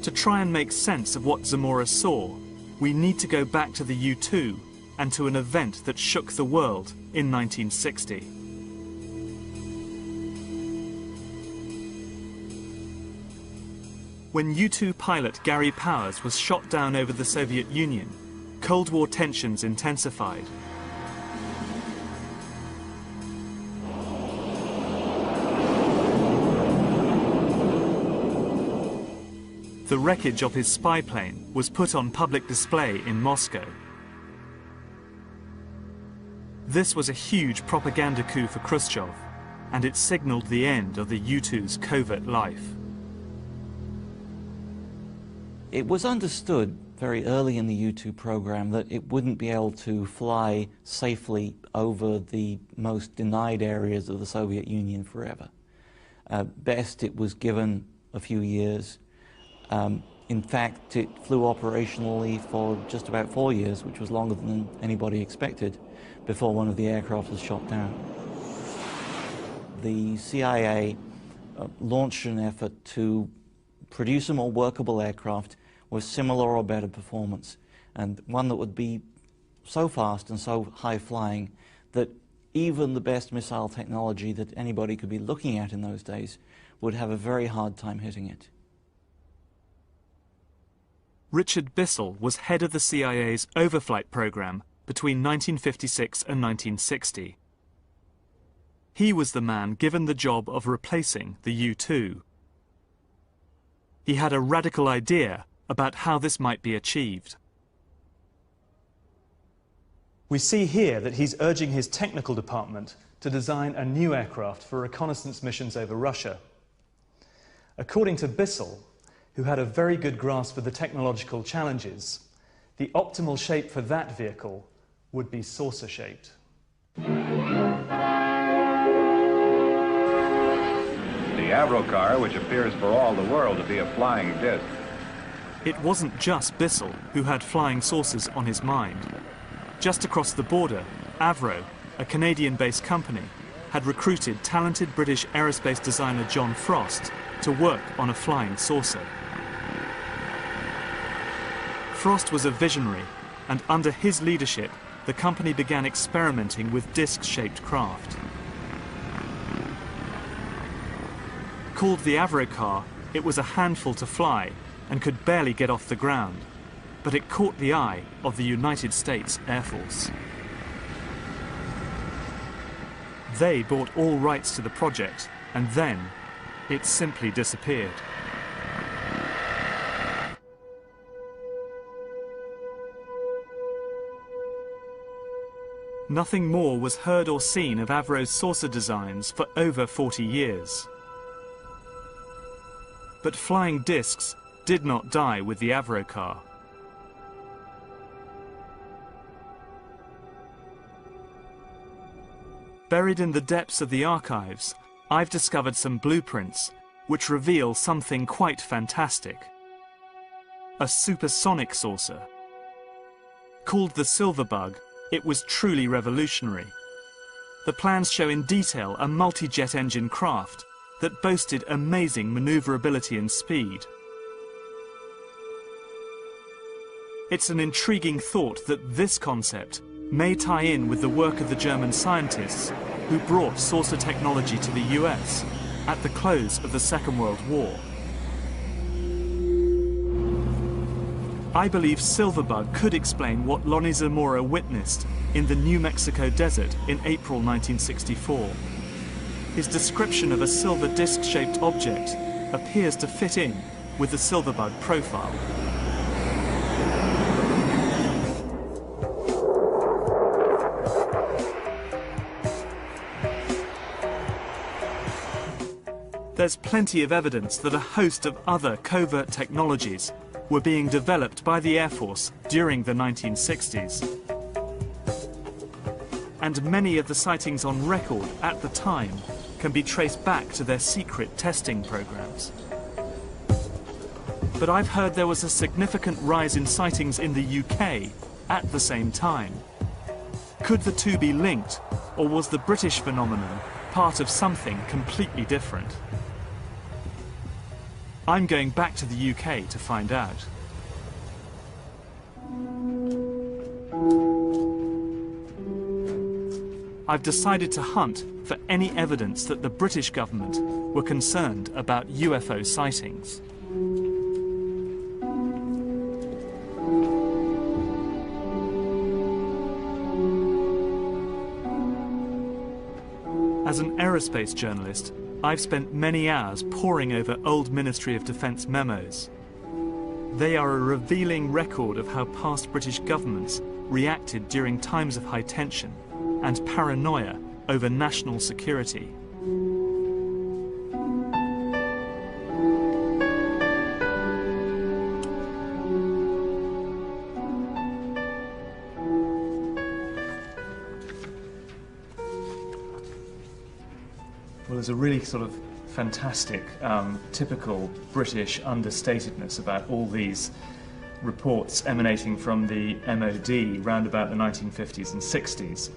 To try and make sense of what Zamora saw, we need to go back to the U-2 and to an event that shook the world in 1960. When U-2 pilot Gary Powers was shot down over the Soviet Union, Cold War tensions intensified. the wreckage of his spy plane was put on public display in Moscow. This was a huge propaganda coup for Khrushchev, and it signaled the end of the U-2's covert life. It was understood very early in the U-2 program that it wouldn't be able to fly safely over the most denied areas of the Soviet Union forever. Best it was given a few years. In fact, it flew operationally for just about 4 years, which was longer than anybody expected, before one of the aircraft was shot down. The CIA launched an effort to produce a more workable aircraft with similar or better performance, and one that would be so fast and so high-flying that even the best missile technology that anybody could be looking at in those days would have a very hard time hitting it. Richard Bissell was head of the CIA's overflight program between 1956 and 1960. He was the man given the job of replacing the U-2. He had a radical idea about how this might be achieved. We see here that he's urging his technical department to design a new aircraft for reconnaissance missions over Russia. According to Bissell, who had a very good grasp of the technological challenges, the optimal shape for that vehicle would be saucer-shaped. The Avrocar, which appears for all the world to be a flying disc. It wasn't just Bissell who had flying saucers on his mind. Just across the border, Avro, a Canadian-based company, had recruited talented British aerospace designer John Frost to work on a flying saucer. Frost was a visionary, and under his leadership, the company began experimenting with disc-shaped craft. Called the Avrocar, it was a handful to fly and could barely get off the ground, but it caught the eye of the United States Air Force. They bought all rights to the project, and then it simply disappeared. Nothing more was heard or seen of Avro's saucer designs for over 40 years. But flying discs did not die with the Avrocar. Buried in the depths of the archives, I've discovered some blueprints which reveal something quite fantastic. A supersonic saucer. Called the Silverbug, it was truly revolutionary. The plans show in detail a multi-jet engine craft that boasted amazing maneuverability and speed. It's an intriguing thought that this concept may tie in with the work of the German scientists who brought saucer technology to the US at the close of the Second World War. I believe Silverbug could explain what Lonnie Zamora witnessed in the New Mexico desert in April 1964. His description of a silver disc-shaped object appears to fit in with the Silverbug profile. There's plenty of evidence that a host of other covert technologies were being developed by the Air Force during the 1960s. And many of the sightings on record at the time can be traced back to their secret testing programs. But I've heard there was a significant rise in sightings in the UK at the same time. Could the two be linked, or was the British phenomenon part of something completely different? I'm going back to the UK to find out. I've decided to hunt for any evidence that the British government were concerned about UFO sightings. As an aerospace journalist, I've spent many hours poring over old Ministry of Defence memos. They are a revealing record of how past British governments reacted during times of high tension and paranoia over national security. Well, there's a really sort of fantastic, typical British understatedness about all these reports emanating from the MOD round about the 1950s and 60s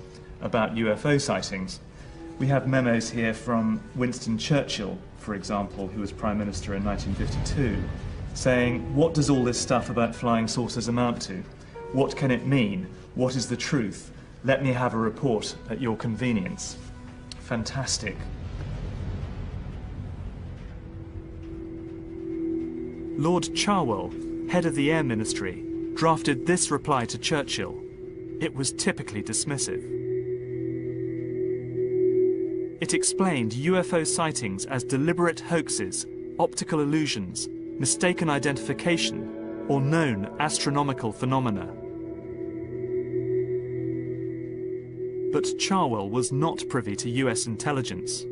about UFO sightings. We have memos here from Winston Churchill, for example, who was Prime Minister in 1952, saying, "What does all this stuff about flying saucers amount to? What can it mean? What is the truth? Let me have a report at your convenience." Fantastic. Lord Cherwell, head of the Air Ministry, drafted this reply to Churchill. It was typically dismissive. It explained UFO sightings as deliberate hoaxes, optical illusions, mistaken identification, or known astronomical phenomena. But Cherwell was not privy to US intelligence.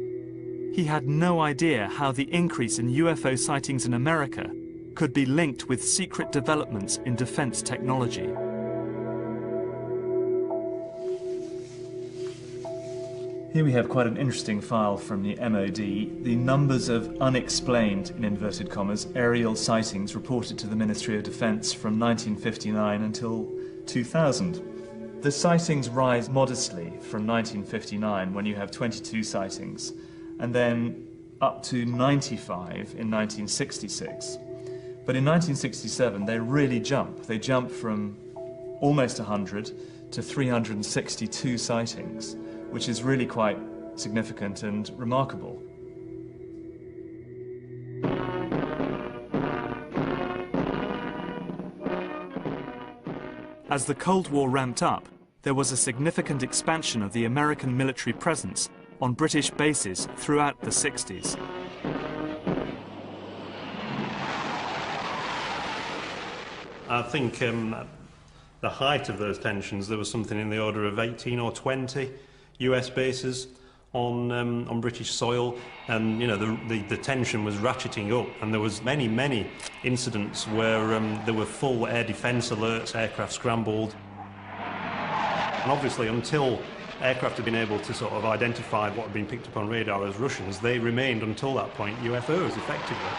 He had no idea how the increase in UFO sightings in America could be linked with secret developments in defense technology. Here we have quite an interesting file from the MOD, the numbers of unexplained, in inverted commas, aerial sightings reported to the Ministry of Defence from 1959 until 2000. The sightings rise modestly from 1959, when you have 22 sightings, and then up to 95 in 1966. But in 1967, they really jump. They jump from almost 100 to 362 sightings, which is really quite significant and remarkable. As the Cold War ramped up, there was a significant expansion of the American military presence on British bases throughout the 60s. I think the height of those tensions, there was something in the order of 18 or 20 US bases on British soil, and you know the tension was ratcheting up, and there was many incidents where there were full air defence alerts, aircraft scrambled, and obviously until aircraft had been able to sort of identify what had been picked up on radar as Russians, they remained until that point UFOs effectively.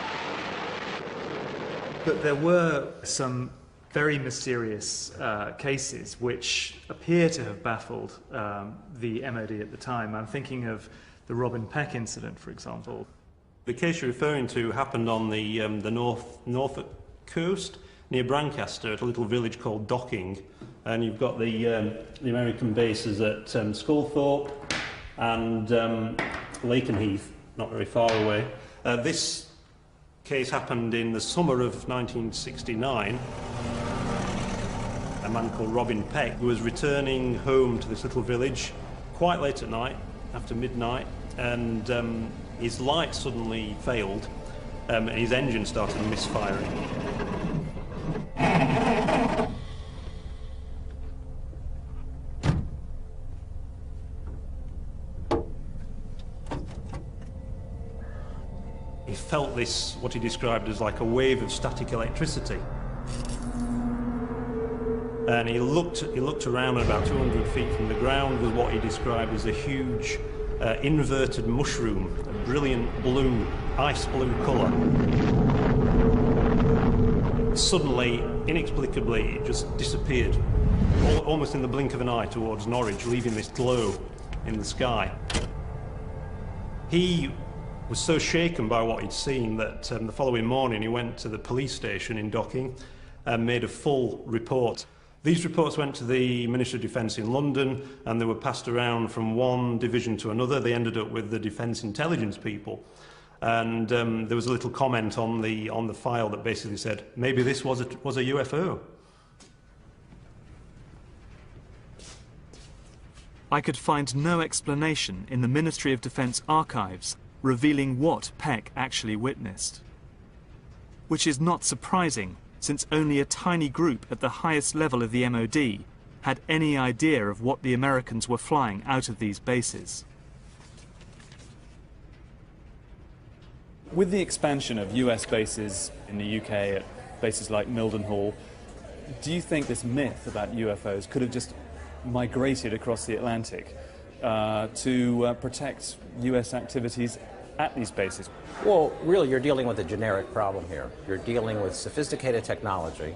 But there were some very mysterious cases which appear to have baffled the MOD at the time. I'm thinking of the Robin Peck incident, for example. The case you're referring to happened on the Norfolk coast near Brancaster at a little village called Docking, and you've got the American bases at Sculthorpe and Lakenheath, not very far away. This case happened in the summer of 1969. A man called Robin Peck was returning home to this little village quite late at night, after midnight, and his light suddenly failed and his engine started misfiring. He felt this, what he described as like a wave of static electricity. And he looked around at about 200 feet from the ground with what he described as a huge inverted mushroom, a brilliant blue, ice blue colour. Suddenly, inexplicably, it just disappeared, almost in the blink of an eye towards Norwich, leaving this glow in the sky. He was so shaken by what he'd seen that the following morning he went to the police station in Docking and made a full report. These reports went to the Ministry of Defence in London, and they were passed around from one division to another. They ended up with the Defence Intelligence people. And there was a little comment on the file that basically said, maybe this was a UFO. I could find no explanation in the Ministry of Defence archives revealing what Peck actually witnessed. Which is not surprising, since only a tiny group at the highest level of the MOD had any idea of what the Americans were flying out of these bases. With the expansion of US bases in the UK at places like Mildenhall, do you think this myth about UFOs could have just migrated across the Atlantic to protect US activities at these bases? Well, really, you're dealing with a generic problem here. You're dealing with sophisticated technology,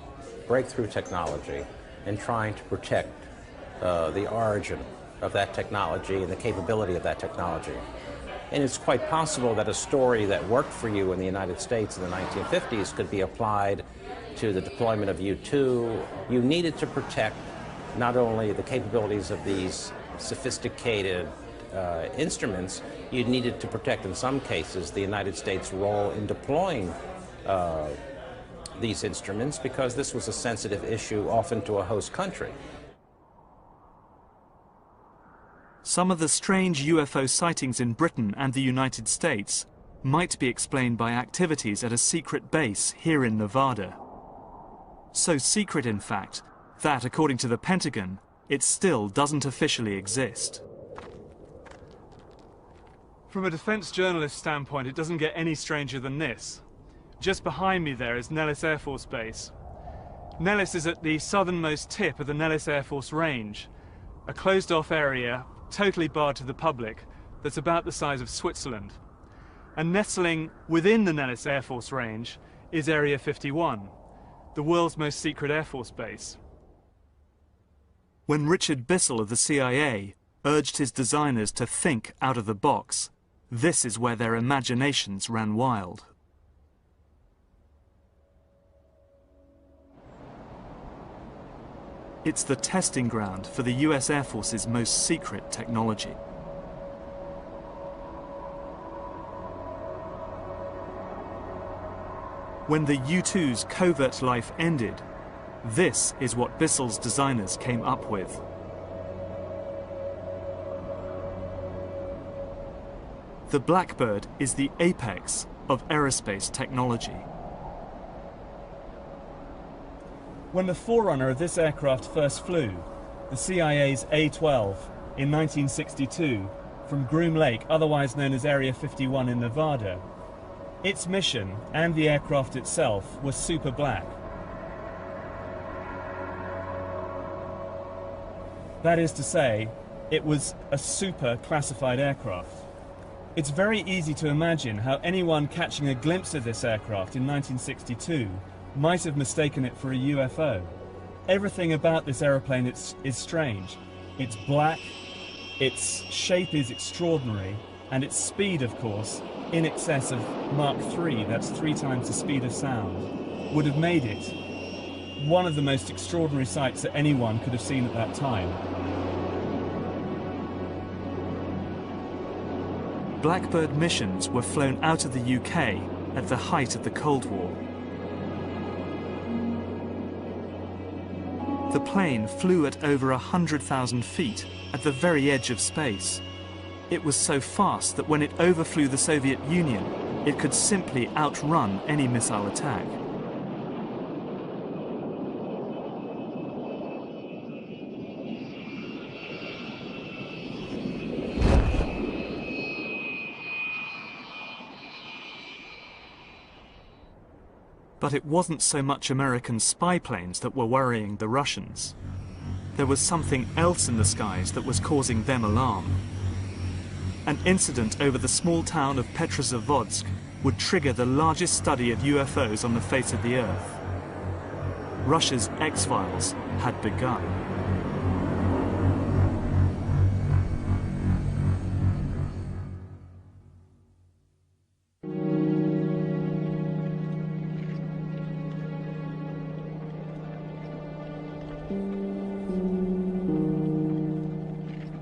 breakthrough technology, and trying to protect the origin of that technology and the capability of that technology. And it's quite possible that a story that worked for you in the United States in the 1950s could be applied to the deployment of U-2. You needed to protect not only the capabilities of these sophisticated instruments, you needed to protect, in some cases, the United States' role in deploying these instruments, because this was a sensitive issue often to a host country. Some of the strange UFO sightings in Britain and the United States might be explained by activities at a secret base here in Nevada. So secret, in fact, that, according to the Pentagon, it still doesn't officially exist. From a defense journalist standpoint, it doesn't get any stranger than this. Just behind me there is Nellis Air Force Base. Nellis is at the southernmost tip of the Nellis Air Force Range, a closed-off area totally barred to the public that's about the size of Switzerland. And nestling within the Nellis Air Force Range is Area 51, the world's most secret Air Force base. When Richard Bissell of the CIA urged his designers to think out of the box, this is where their imaginations ran wild. It's the testing ground for the US Air Force's most secret technology. When the U-2's covert life ended, this is what Bissell's designers came up with. The Blackbird is the apex of aerospace technology. When the forerunner of this aircraft first flew, the CIA's A-12, in 1962, from Groom Lake, otherwise known as Area 51 in Nevada, its mission and the aircraft itself was super black. That is to say, it was a super classified aircraft. It's very easy to imagine how anyone catching a glimpse of this aircraft in 1962 might have mistaken it for a UFO. Everything about this aeroplane is strange. It's black, its shape is extraordinary, and its speed, of course, in excess of Mach 3, that's 3 times the speed of sound, would have made it one of the most extraordinary sights that anyone could have seen at that time. Blackbird missions were flown out of the UK at the height of the Cold War. The plane flew at over 100,000 feet at the very edge of space. It was so fast that when it overflew the Soviet Union, it could simply outrun any missile attack. But it wasn't so much American spy planes that were worrying the Russians. There was something else in the skies that was causing them alarm. An incident over the small town of Petrozavodsk would trigger the largest study of UFOs on the face of the Earth. Russia's X-Files had begun.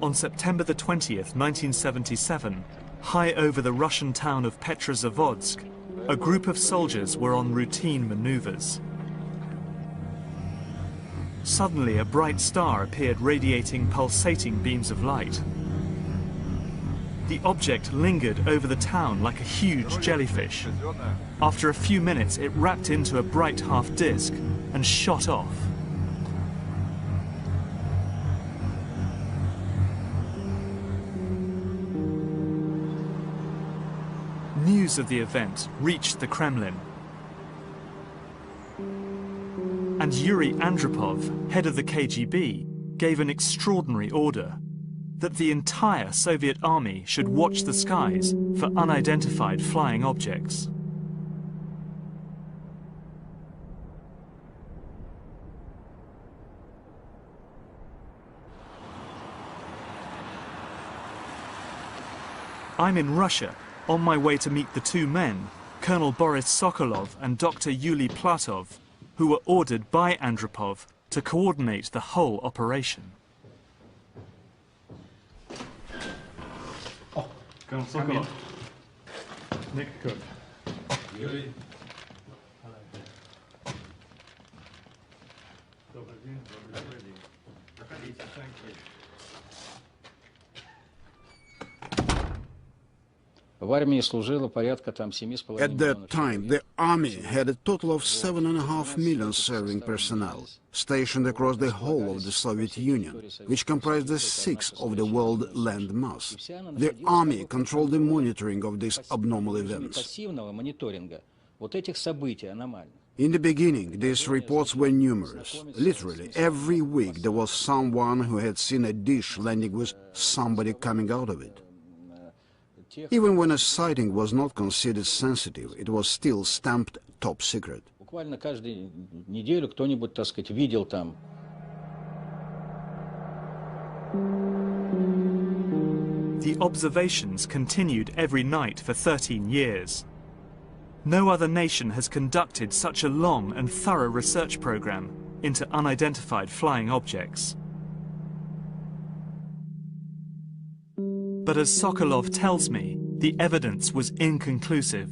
On September the 20th, 1977, high over the Russian town of Petrozavodsk, a group of soldiers were on routine maneuvers. Suddenly, a bright star appeared radiating pulsating beams of light. The object lingered over the town like a huge jellyfish. After a few minutes, it wrapped into a bright half-disc and shot off. News of the event reached the Kremlin. And Yuri Andropov, head of the KGB, gave an extraordinary order that the entire Soviet army should watch the skies for unidentified flying objects. I'm in Russia, on my way to meet the two men, Colonel Boris Sokolov and Dr. Yuli Platov, who were ordered by Andropov to coordinate the whole operation. Oh, Colonel Sokolov. Nick Cook. Yuri. At that time, the army had a total of 7.5 million serving personnel, stationed across the whole of the Soviet Union, which comprised a sixth of the world land mass. The army controlled the monitoring of these abnormal events. In the beginning, these reports were numerous. Literally, every week there was someone who had seen a dish landing with somebody coming out of it. Even when a sighting was not considered sensitive, it was still stamped top secret. The observations continued every night for 13 years. No other nation has conducted such a long and thorough research program into unidentified flying objects. But as Sokolov tells me, the evidence was inconclusive.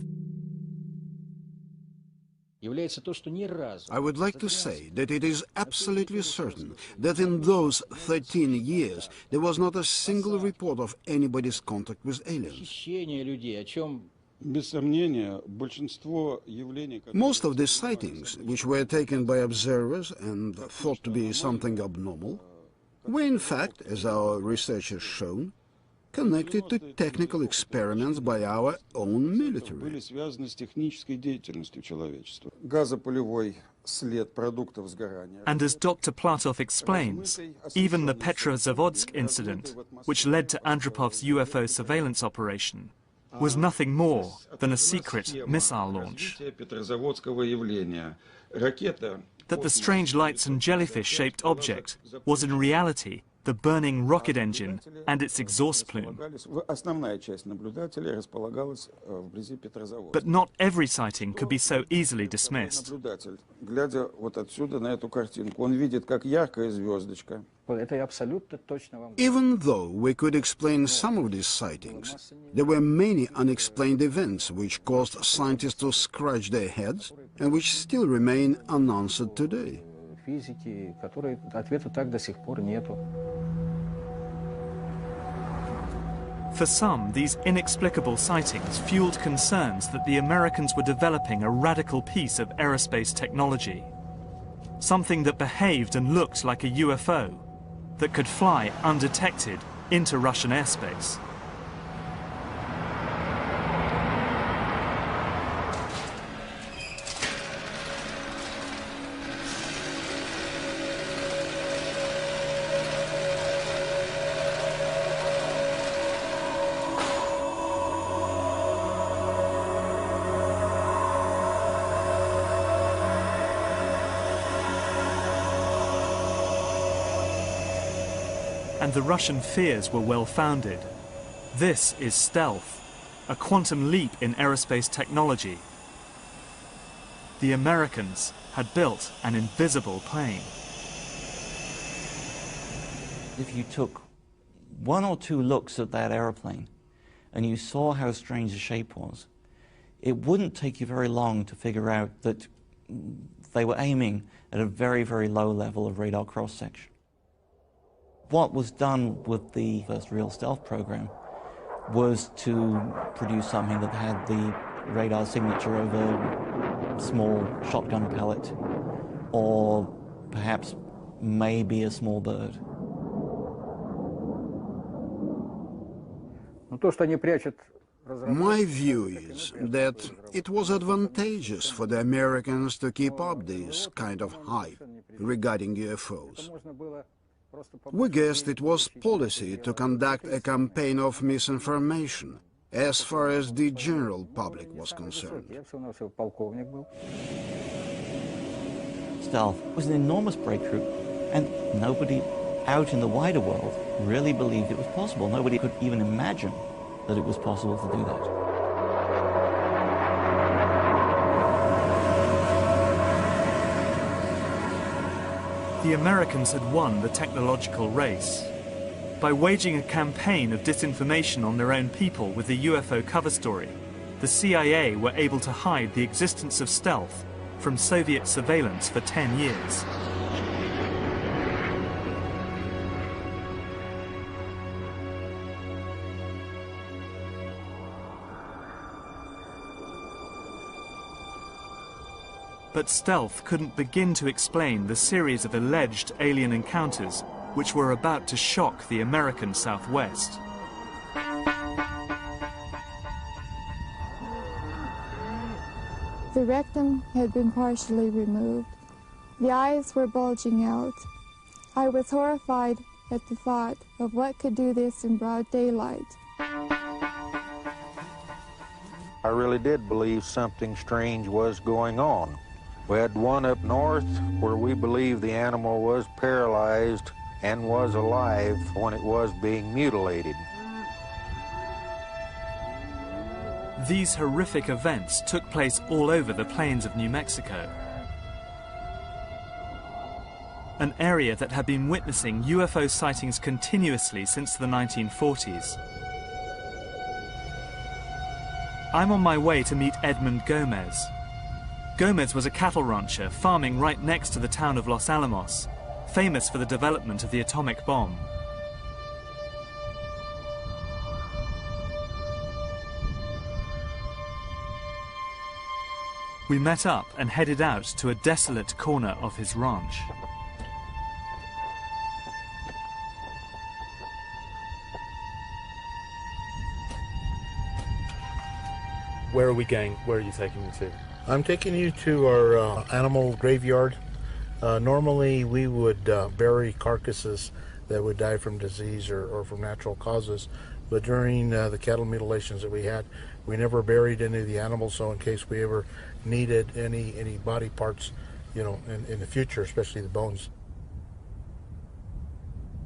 I would like to say that it is absolutely certain that in those 13 years there was not a single report of anybody's contact with aliens. Most of the sightings, which were taken by observers and thought to be something abnormal, were in fact, as our research has shown, connected to technical experiments by our own military. And as Dr. Platov explains, even the Petrozavodsk incident, which led to Andropov's UFO surveillance operation, was nothing more than a secret missile launch. That the strange lights and jellyfish-shaped object was in reality the burning rocket engine and its exhaust plume. But not every sighting could be so easily dismissed. Even though we could explain some of these sightings, there were many unexplained events which caused scientists to scratch their heads and which still remain unanswered today. For some, these inexplicable sightings fueled concerns that the Americans were developing a radical piece of aerospace technology. Something that behaved and looked like a UFO, that could fly undetected into Russian airspace. And the Russian fears were well-founded. This is stealth, a quantum leap in aerospace technology. The Americans had built an invisible plane. If you took one or two looks at that airplane and you saw how strange the shape was, it wouldn't take you very long to figure out that they were aiming at a very, very low level of radar cross-section. What was done with the first real stealth program was to produce something that had the radar signature of a small shotgun pellet, or perhaps maybe a small bird. My view is that it was advantageous for the Americans to keep up this kind of hype regarding UFOs. We guessed it was policy to conduct a campaign of misinformation as far as the general public was concerned. Stealth was an enormous breakthrough, and nobody out in the wider world really believed it was possible. Nobody could even imagine that it was possible to do that. The Americans had won the technological race. By waging a campaign of disinformation on their own people with the UFO cover story, the CIA were able to hide the existence of stealth from Soviet surveillance for 10 years. But stealth couldn't begin to explain the series of alleged alien encounters which were about to shock the American Southwest. The rectum had been partially removed. The eyes were bulging out. I was horrified at the thought of what could do this in broad daylight. I really did believe something strange was going on. We had one up north where we believed the animal was paralyzed and was alive when it was being mutilated. These horrific events took place all over the plains of New Mexico, an area that had been witnessing UFO sightings continuously since the 1940s. I'm on my way to meet Edmund Gomez. Gomez was a cattle rancher farming right next to the town of Los Alamos, famous for the development of the atomic bomb. We met up and headed out to a desolate corner of his ranch. Where are we going? Where are you taking me to? I'm taking you to our animal graveyard. Normally we would bury carcasses that would die from disease or from natural causes, but during the cattle mutilations that we had, we never buried any of the animals, so in case we ever needed any body parts, you know, in the future, especially the bones.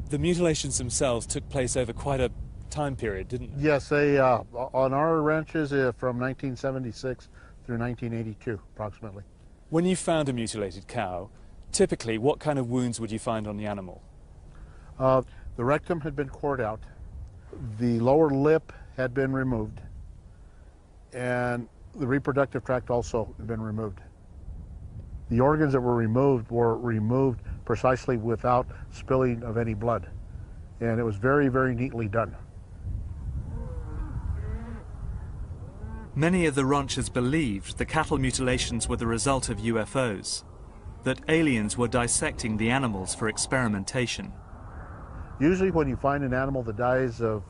The mutilations themselves took place over quite a time period, didn't they? Yes, they on our ranches from 1976 through 1982, approximately. When you found a mutilated cow, typically what kind of wounds would you find on the animal? The rectum had been cored out, the lower lip had been removed, and the reproductive tract also had been removed. The organs that were removed precisely without spilling of any blood, and it was very, very neatly done. Many of the ranchers believed the cattle mutilations were the result of UFOs, that aliens were dissecting the animals for experimentation. Usually when you find an animal that dies of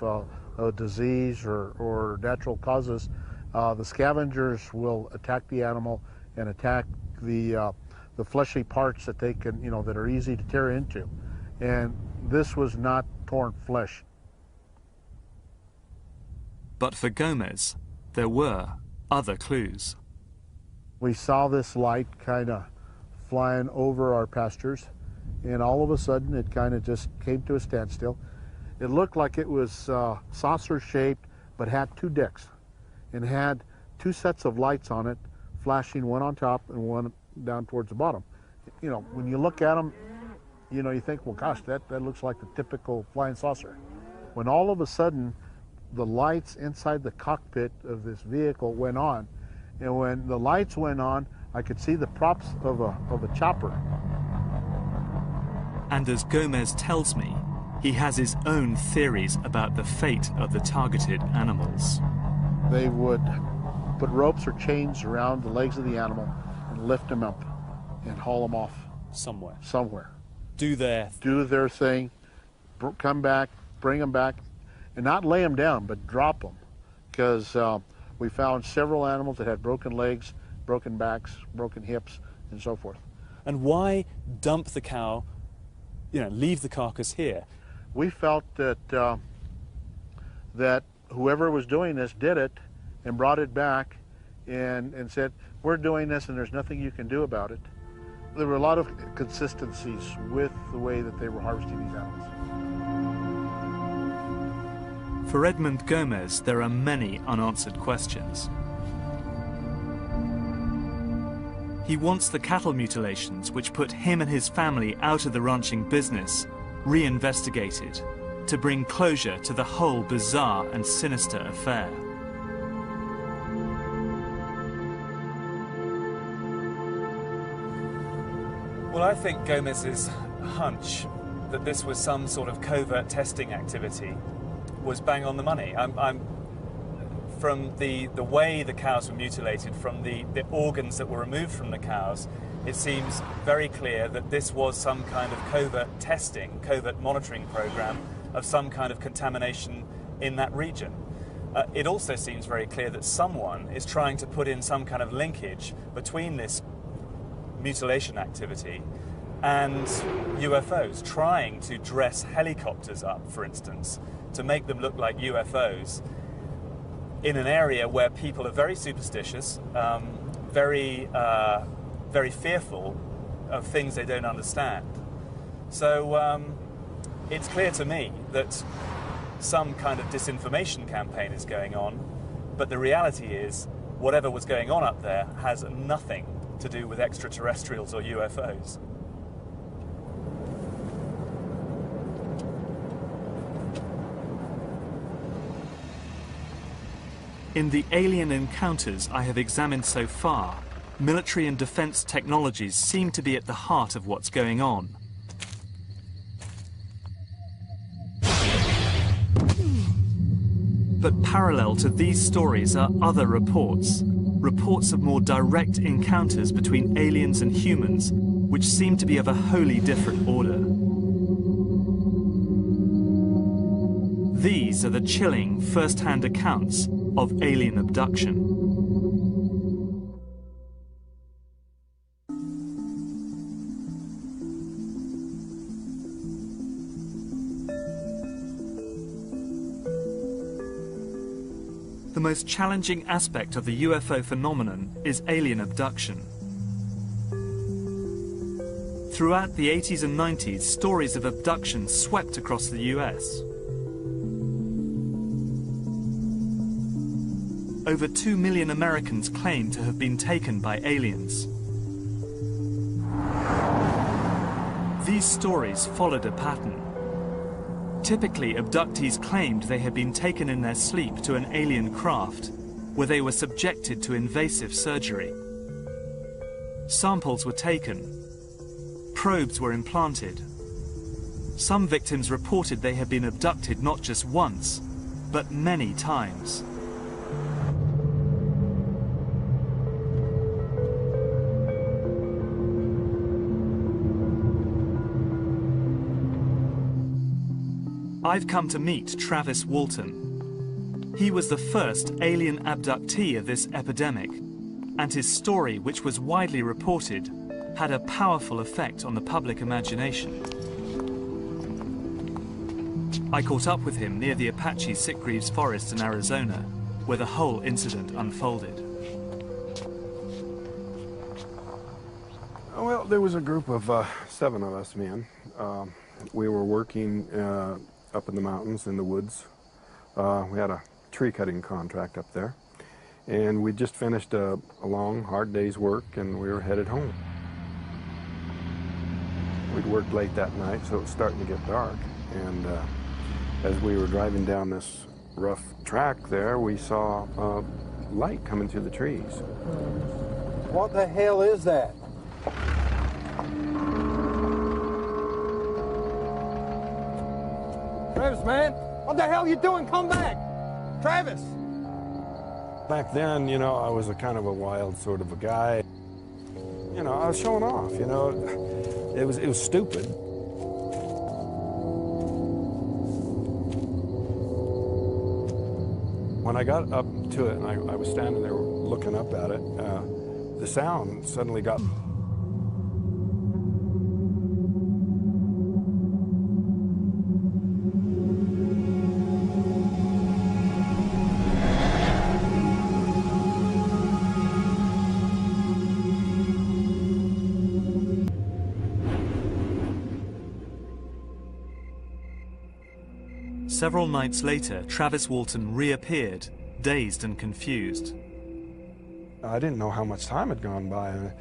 a disease or natural causes, the scavengers will attack the animal and attack the fleshy parts that they can, you know, that are easy to tear into. And this was not torn flesh. But for Gomez, there were other clues. We saw this light kind of flying over our pastures, and all of a sudden it kind of just came to a standstill. It looked like it was saucer-shaped, but had two decks, and had two sets of lights on it, flashing one on top and one down towards the bottom. You know, when you look at them, you know, you think, well, gosh, that looks like the typical flying saucer. When all of a sudden, the lights inside the cockpit of this vehicle went on, and when the lights went on, I could see the props of a chopper. And as Gomez tells me, He has his own theories about the fate of the targeted animals. They would put ropes or chains around the legs of the animal and lift them up and haul them off somewhere. Do their thing, come back, bring them back, and not lay them down, but drop them. Because we found several animals that had broken legs, broken backs, broken hips, and so forth. And why dump the cow, leave the carcass here? We felt that that whoever was doing this did it and brought it back and said, we're doing this and there's nothing you can do about it. There were a lot of consistencies with the way that they were harvesting these animals. For Edmund Gomez, there are many unanswered questions. He wants the cattle mutilations, which put him and his family out of the ranching business, reinvestigated, to bring closure to the whole bizarre and sinister affair. Well, I think Gomez's hunch that this was some sort of covert testing activity was bang on the money. From the way the cows were mutilated, from the organs that were removed from the cows, it seems very clear that this was some kind of covert testing, covert monitoring program of some kind of contamination in that region. It also seems very clear that someone is trying to put in some kind of linkage between this mutilation activity and UFOs, trying to dress helicopters up, for instance, to make them look like UFOs in an area where people are very superstitious, very fearful of things they don't understand. So it's clear to me that some kind of disinformation campaign is going on, but the reality is whatever was going on up there has nothing to do with extraterrestrials or UFOs. In the alien encounters I have examined so far, military and defense technologies seem to be at the heart of what's going on. But parallel to these stories are other reports of more direct encounters between aliens and humans, which seem to be of a wholly different order. These are the chilling first-hand accounts of alien abduction. The most challenging aspect of the UFO phenomenon is alien abduction. Throughout the 80s and 90s, stories of abduction swept across the US. Over 2 million Americans claim to have been taken by aliens. These stories followed a pattern. Typically, abductees claimed they had been taken in their sleep to an alien craft, where they were subjected to invasive surgery. Samples were taken. Probes were implanted. Some victims reported they had been abducted not just once, but many times. I've come to meet Travis Walton. He was the first alien abductee of this epidemic, and his story, which was widely reported, had a powerful effect on the public imagination. I caught up with him near the Apache Sitgreaves Forest in Arizona, where the whole incident unfolded. Well, there was a group of 7 of us men. We were working up in the mountains, in the woods. We had a tree cutting contract up there. And we just finished a long, hard day's work, and we were headed home. We'd worked late that night, so it was starting to get dark. And as we were driving down this rough track there, we saw light coming through the trees. What the hell is that? Travis, man, what the hell are you doing? Come back! Travis! Back then, you know, I was a kind of a wild sort of a guy. You know, I was showing off, you know. It was stupid. When I got up to it and I was standing there looking up at it, the sound suddenly got... Several nights later, Travis Walton reappeared, dazed and confused. I didn't know how much time had gone by.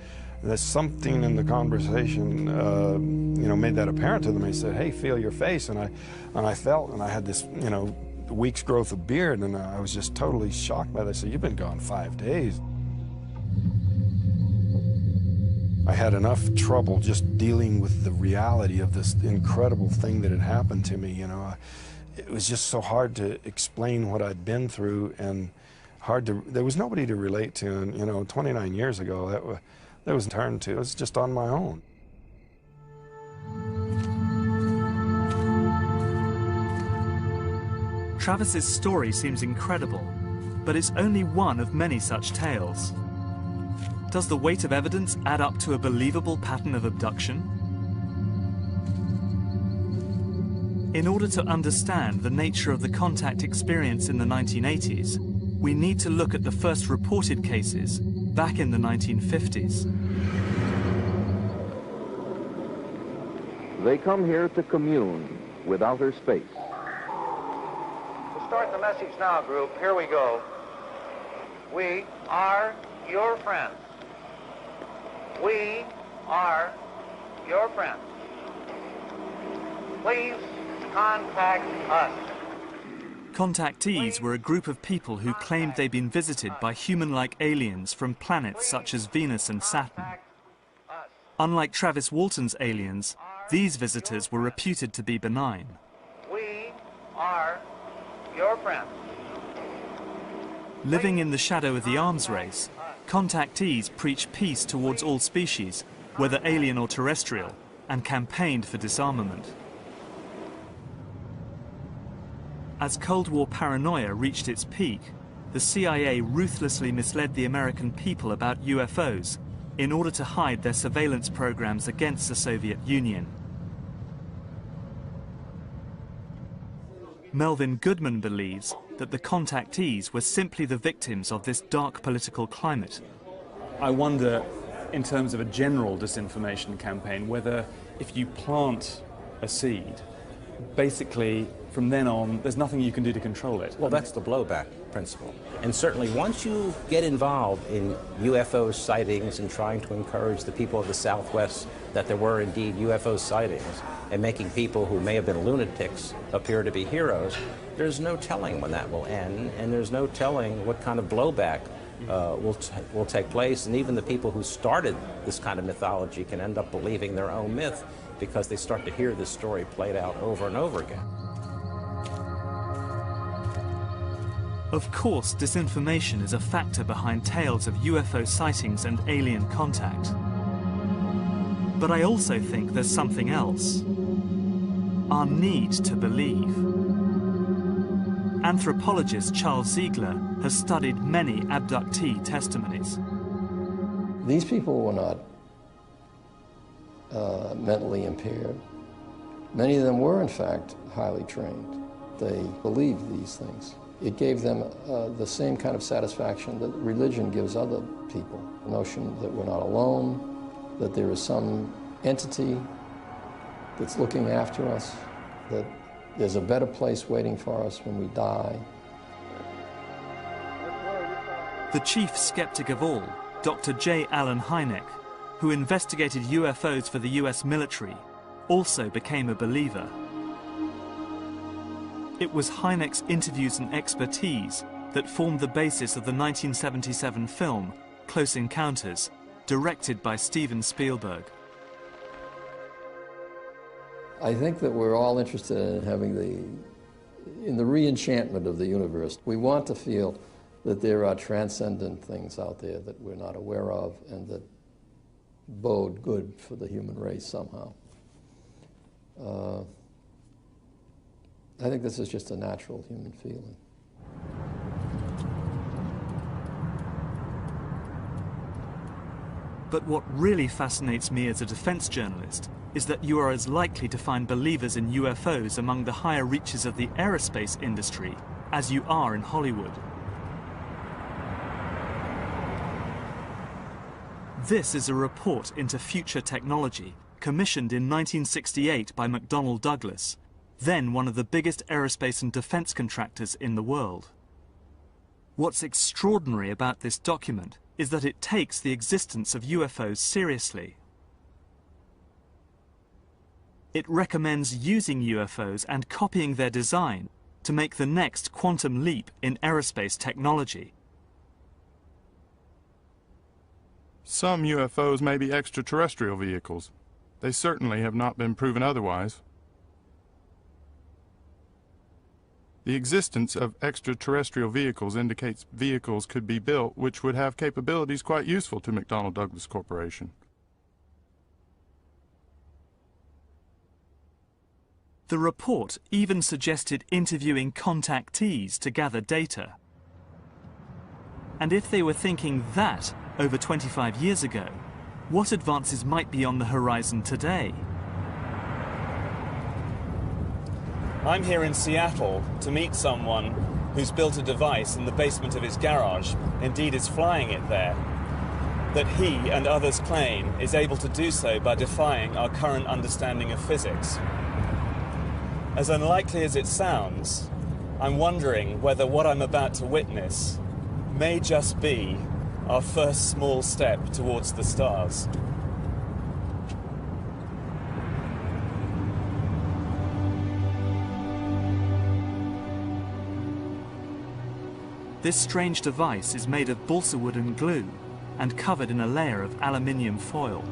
There's something in the conversation, you know, made that apparent to them. They said, "Hey, feel your face," and I felt, and I had this, you know, week's growth of beard, and I was just totally shocked by this. I said, "You've been gone 5 days." I had enough trouble just dealing with the reality of this incredible thing that had happened to me, you know. It was just so hard to explain what I'd been through, and there was nobody to relate to. And, you know, 29 years ago, there was a turn to. It was just on my own. Travis's story seems incredible, but it's only one of many such tales. Does the weight of evidence add up to a believable pattern of abduction? In order to understand the nature of the contact experience in the 1980s, we need to look at the first reported cases back in the 1950s. They come here to commune with outer space. We'll start the message now, group. Here we go. We are your friends. We are your friends. Please contact us. Contactees were a group of people who claimed they'd been visited by human-like aliens from planets such as Venus and Saturn. Unlike Travis Walton's aliens, these visitors were reputed to be benign. We are your friends. Living in the shadow of the arms race, contactees preached peace towards all species, whether alien or terrestrial, and campaigned for disarmament. As Cold War paranoia reached its peak, the CIA ruthlessly misled the American people about UFOs in order to hide their surveillance programs against the Soviet Union. Melvin Goodman believes that the contactees were simply the victims of this dark political climate. I wonder, in terms of a general disinformation campaign, whether if you plant a seed, basically from then on, there's nothing you can do to control it. Well, that's the blowback principle. And certainly once you get involved in UFO sightings and trying to encourage the people of the Southwest that there were indeed UFO sightings and making people who may have been lunatics appear to be heroes, there's no telling when that will end, and there's no telling what kind of blowback will take place. And even the people who started this kind of mythology can end up believing their own myth because they start to hear this story played out over and over again. Of course, disinformation is a factor behind tales of UFO sightings and alien contact. But I also think there's something else. Our need to believe. Anthropologist Charles Ziegler has studied many abductee testimonies. These people were not mentally impaired. Many of them were, in fact, highly trained. They believed these things. It gave them the same kind of satisfaction that religion gives other people. The notion that we're not alone, that there is some entity that's looking after us, that there's a better place waiting for us when we die. The chief skeptic of all, Dr. J. Allen Hynek, who investigated UFOs for the US military, also became a believer. It was Hynek's interviews and expertise that formed the basis of the 1977 film, Close Encounters, directed by Steven Spielberg. I think that we're all interested in having in the re-enchantment of the universe. We want to feel that there are transcendent things out there that we're not aware of and that bode good for the human race somehow. I think this is just a natural human feeling. But what really fascinates me as a defense journalist is that you are as likely to find believers in UFOs among the higher reaches of the aerospace industry as you are in Hollywood. This is a report into future technology commissioned in 1968 by McDonnell Douglas, then one of the biggest aerospace and defense contractors in the world. What's extraordinary about this document is that it takes the existence of UFOs seriously. It recommends using UFOs and copying their design to make the next quantum leap in aerospace technology. Some UFOs may be extraterrestrial vehicles. They certainly have not been proven otherwise. The existence of extraterrestrial vehicles indicates vehicles could be built which would have capabilities quite useful to McDonnell Douglas Corporation. The report even suggested interviewing contactees to gather data. And if they were thinking that over 25 years ago, what advances might be on the horizon today? I'm here in Seattle to meet someone who's built a device in the basement of his garage, indeed is flying it there, that he and others claim is able to do so by defying our current understanding of physics. As unlikely as it sounds, I'm wondering whether what I'm about to witness may just be our first small step towards the stars. This strange device is made of balsa wood and glue and covered in a layer of aluminium foil.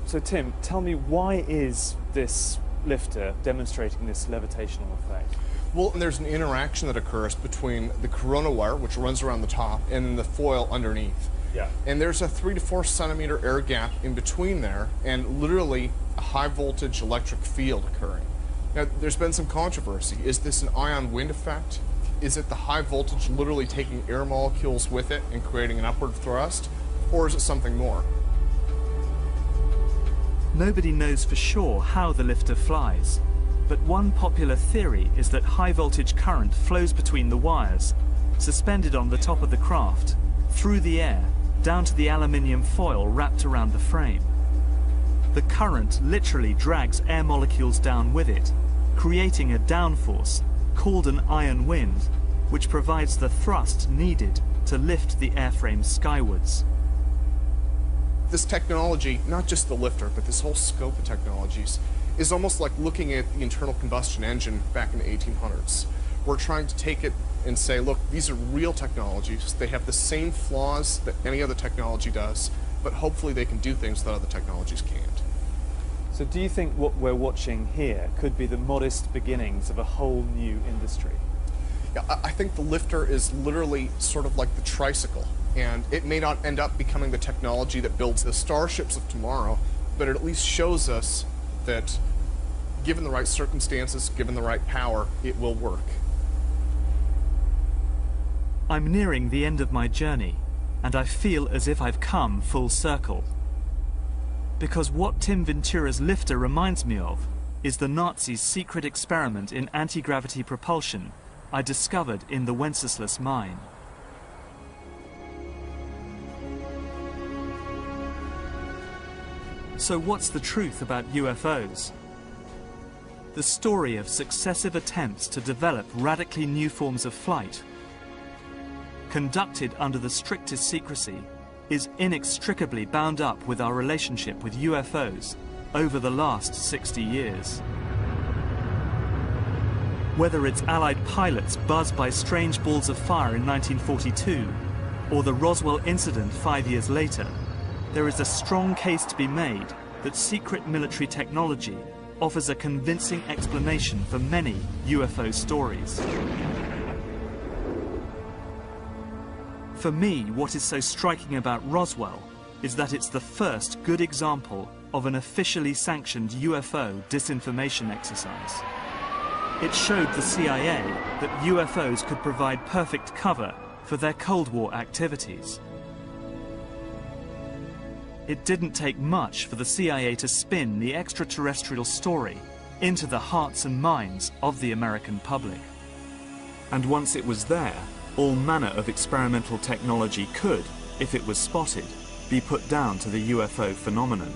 So Tim, tell me, why is this lifter demonstrating this levitational effect? Well, there's an interaction that occurs between the corona wire, which runs around the top, and the foil underneath. Yeah. And there's a 3 to 4 centimeter air gap in between there, and literally a high voltage electric field occurring. Now, there's been some controversy. Is this an ion wind effect? Is it the high voltage literally taking air molecules with it and creating an upward thrust? Or is it something more? Nobody knows for sure how the lifter flies, but one popular theory is that high voltage current flows between the wires, suspended on the top of the craft, through the air, down to the aluminium foil wrapped around the frame. The current literally drags air molecules down with it, creating a downforce called an ion wind, which provides the thrust needed to lift the airframe skywards. This technology, not just the lifter, but this whole scope of technologies, is almost like looking at the internal combustion engine back in the 1800s. We're trying to take it and say, look, these are real technologies. They have the same flaws that any other technology does, but hopefully they can do things that other technologies can't. So do you think what we're watching here could be the modest beginnings of a whole new industry? Yeah, I think the lifter is literally sort of like the tricycle. And it may not end up becoming the technology that builds the starships of tomorrow, but it at least shows us that given the right circumstances, given the right power, it will work. I'm nearing the end of my journey, and I feel as if I've come full circle. Because what Tim Ventura's lifter reminds me of is the Nazis' secret experiment in anti-gravity propulsion I discovered in the Wenceslas mine. So what's the truth about UFOs? The story of successive attempts to develop radically new forms of flight, conducted under the strictest secrecy, is inextricably bound up with our relationship with UFOs over the last 60 years. Whether it's Allied pilots buzzed by strange balls of fire in 1942, or the Roswell incident 5 years later, there is a strong case to be made that secret military technology offers a convincing explanation for many UFO stories. For me, what is so striking about Roswell is that it's the first good example of an officially sanctioned UFO disinformation exercise. It showed the CIA that UFOs could provide perfect cover for their Cold War activities. It didn't take much for the CIA to spin the extraterrestrial story into the hearts and minds of the American public. And once it was there, all manner of experimental technology could, if it was spotted, be put down to the UFO phenomenon.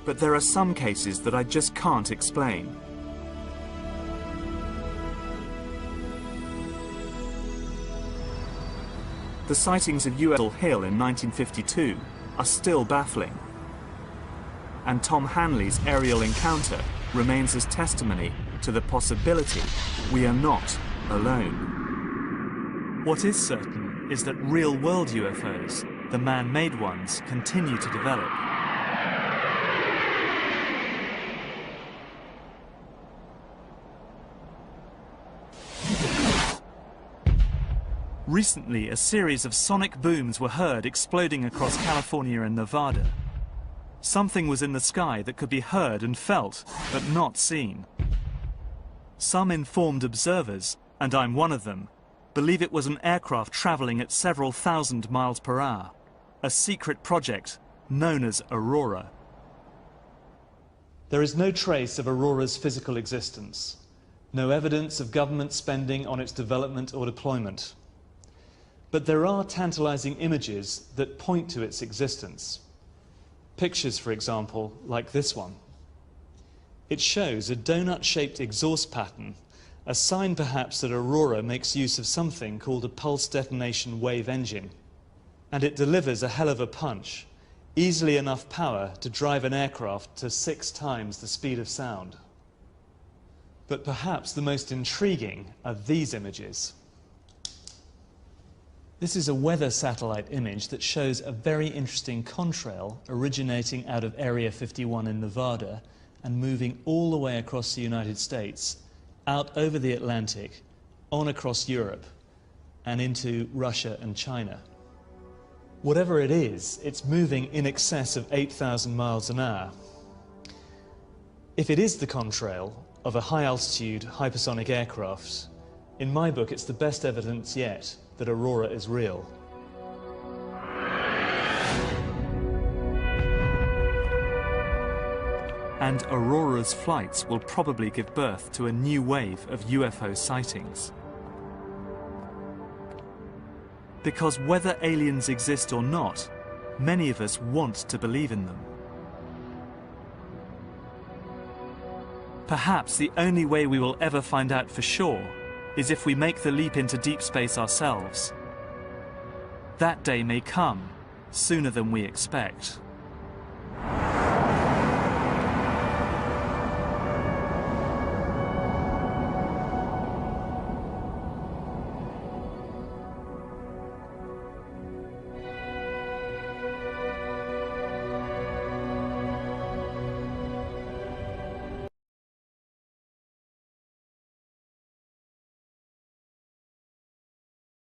But there are some cases that I just can't explain. The sightings of UFO Hill in 1952 are still baffling. And Tom Hanley's aerial encounter remains as testimony to the possibility we are not alone. What is certain is that real-world UFOs, the man-made ones, continue to develop. Recently, a series of sonic booms were heard exploding across California and Nevada. Something was in the sky that could be heard and felt, but not seen. Some informed observers, and I'm one of them, believe it was an aircraft traveling at several thousand miles per hour, a secret project known as Aurora. There is no trace of Aurora's physical existence, no evidence of government spending on its development or deployment. But there are tantalizing images that point to its existence. Pictures, for example, like this one. It shows a donut-shaped exhaust pattern, a sign perhaps that Aurora makes use of something called a pulse detonation wave engine. And it delivers a hell of a punch, easily enough power to drive an aircraft to 6 times the speed of sound. But perhaps the most intriguing are these images. This is a weather satellite image that shows a very interesting contrail originating out of Area 51 in Nevada and moving all the way across the United States, out over the Atlantic, on across Europe, and into Russia and China. Whatever it is, it's moving in excess of 8,000 miles an hour. If it is the contrail of a high-altitude hypersonic aircraft, in my book it's the best evidence yet that Aurora is real. And Aurora's flights will probably give birth to a new wave of UFO sightings. Because whether aliens exist or not, many of us want to believe in them. Perhaps the only way we will ever find out for sure is if we make the leap into deep space ourselves. That day may come sooner than we expect.